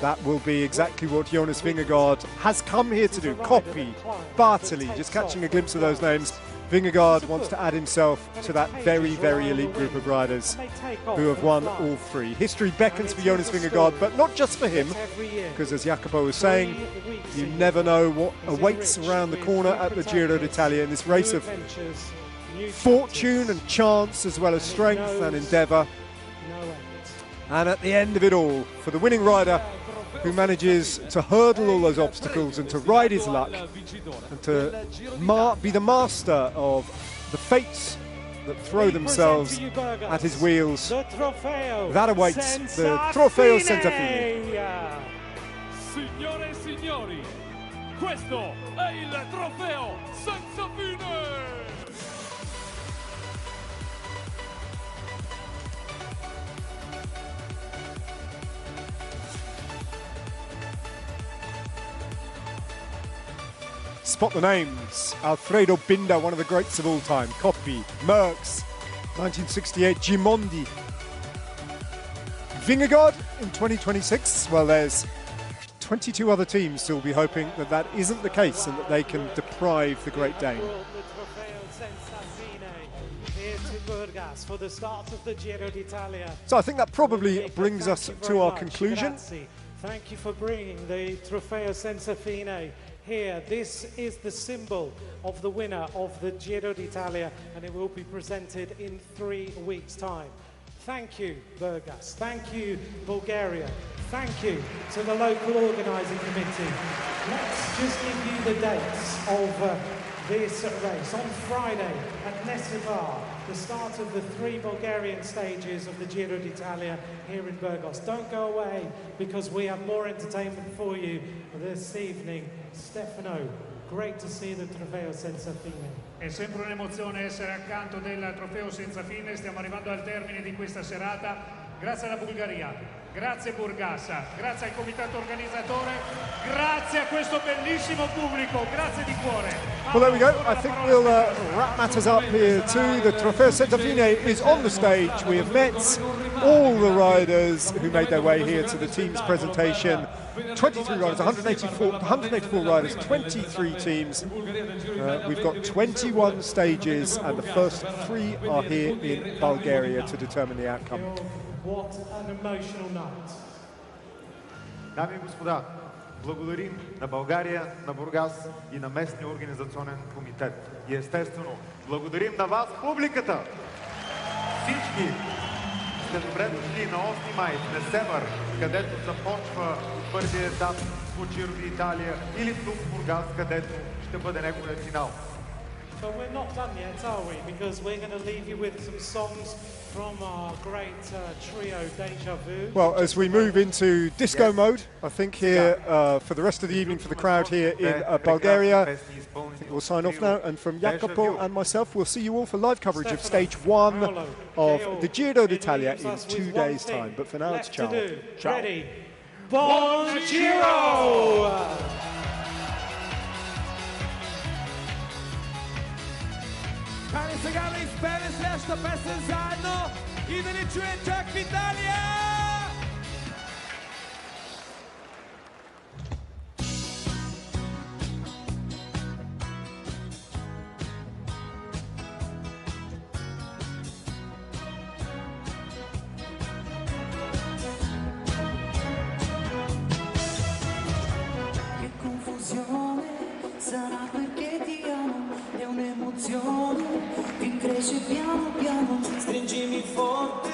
That will be exactly what Jonas Vingegaard has come here to do. Coppi, Bartoli, just catching a glimpse of those names. Vingegaard wants to add himself to that very, very elite group of riders who have won all three. History beckons for Jonas Vingegaard, but not just for him, because as Jacopo was saying, you never know what awaits around the corner at the Giro d'Italia in this race of fortune and chance, as well as strength and endeavour. And at the end of it all, for the winning rider who manages to hurdle all those obstacles and to ride his luck and to be the master of the fates that throw themselves at his wheels. That awaits the Trofeo Senza Fine. Signore e signori, questo è il Trofeo Senza Fine! Spot the names. Alfredo Binda, one of the greats of all time. Coppi, Merckx, 1968, Gimondi. Vingegaard in 2026. Well, there's 22 other teams still be hoping that that isn't the case and that they can deprive the Great Dane. Burgas for the start of the Giro d'Italia. So I think that probably brings us to our conclusion. Thank you for bringing the Trofeo Senza Fine here. This is the symbol of the winner of the Giro d'Italia, and it will be presented in 3 weeks' time. Thank you, Burgas. Thank you, Bulgaria. Thank you to the local organising committee. Let's just give you the dates of this race. On Friday at Nesivar, the start of the 3 Bulgarian stages of the Giro d'Italia here in Burgos. Don't go away, because we have more entertainment for you this evening. Stefano, great to see the Trofeo Senza Fine. È sempre un'emozione essere accanto del Trofeo Senza Fine. Stiamo arrivando al termine di questa serata. Grazie alla Bulgaria, grazie Burgas, grazie al comitato organizzatore, grazie a questo bellissimo pubblico, grazie di cuore. Well, there we go. I think we'll wrap matters up here too. The Trofeo Senza Fine is on the stage. We have met all the riders who made their way here to the team's presentation. 23 riders, 184 riders, 23 teams. We've got 21 stages, and the first 3 are here in Bulgaria to determine the outcome. What an emotional night. Дами и господа, благодарим на България, на Бургас и на местния организационен комитет. И естествено, благодарим на вас, публиката! Всички сте добре дошли на 8 май в Несебър, където започва първият етап по Giro d'Italia, или тук в Бургас, където ще бъде неговият финал. But we're not done yet, are we? Because we're going to leave you with some songs from our great trio, Deja Vu. Well, as we move into disco mode, I think here for the rest of the evening for the crowd here in Bulgaria, I think we'll sign off now. And from Jacopo and myself, we'll see you all for live coverage of stage 1 of the Giro d'Italia in 2 days' time. But for now, it's ciao. Ciao. Ready? Bon Giro! Paris Gary, Paris letzter Beste sein noch. Even in Track Italia! Che confusione sarà perché ti amo, è un'emozione che cresce piano piano. Stringimi forte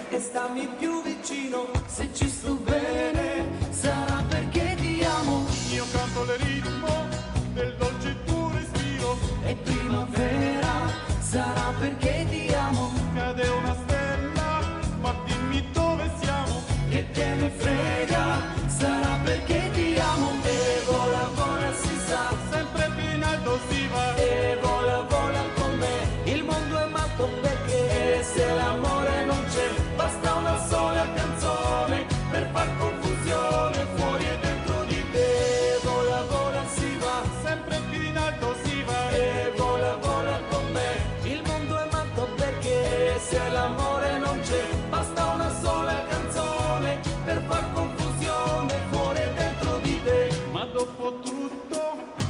e stammi più vicino, se ci sto bene sarà perché ti amo. Io canto il ritmo del dolce tuo respiro, È primavera, sarà perché ti amo. cade una stella, ma dimmi dove siamo. Che te ne frega, sarà perché ti amo. E vola, vola, si sa, Sempre più in alto si va, e vola, vola con me. Il mondo è matto perché se l'amore non c'è, basta una sola canzone per far confusione fuori e dentro di te. Vola, vola, si va, sempre più in alto si va. e vola, vola con me. Il mondo è matto perché se l'amore non c'è, basta una sola canzone per far confusione fuori e dentro di te. Ma dopo tutto,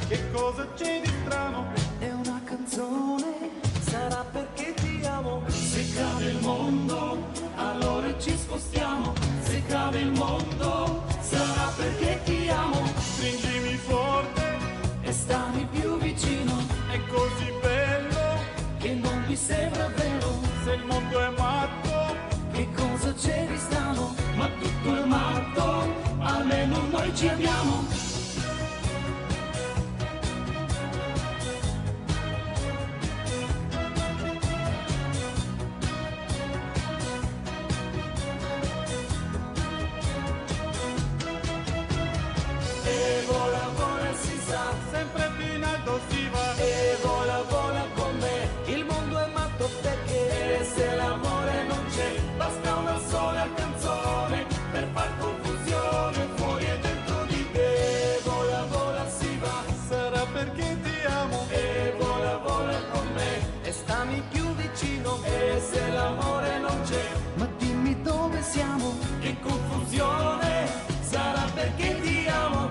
che cosa c'è di strano? È una canzone, sarà perché ti amo. Se cade il mondo, allora ci spostiamo. Se cade il mondo, sarà perché ti amo. Stringimi forte, E stammi più vicino, è così bello. che non mi sembra vero. Se il mondo è matto, Che cosa c'è di strano? Ma tutto è matto, almeno noi ci amiamo. siamo, che confusione, sarà perché ti amo.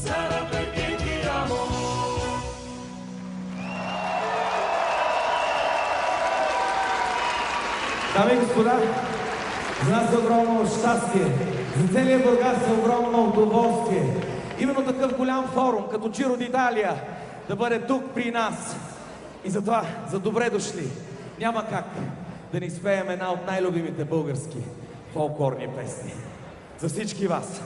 Sarà perché ti amo. Дами и господа, за нас е огромно щастие, за целия Бургас е огромно удоволствие. Именно такъв голям форум, като Giro d'Italia, да бъде тук при нас. И затова, за добре дошли, няма как да ни спеем една от най-любимите български фолклорни песни. За всички вас.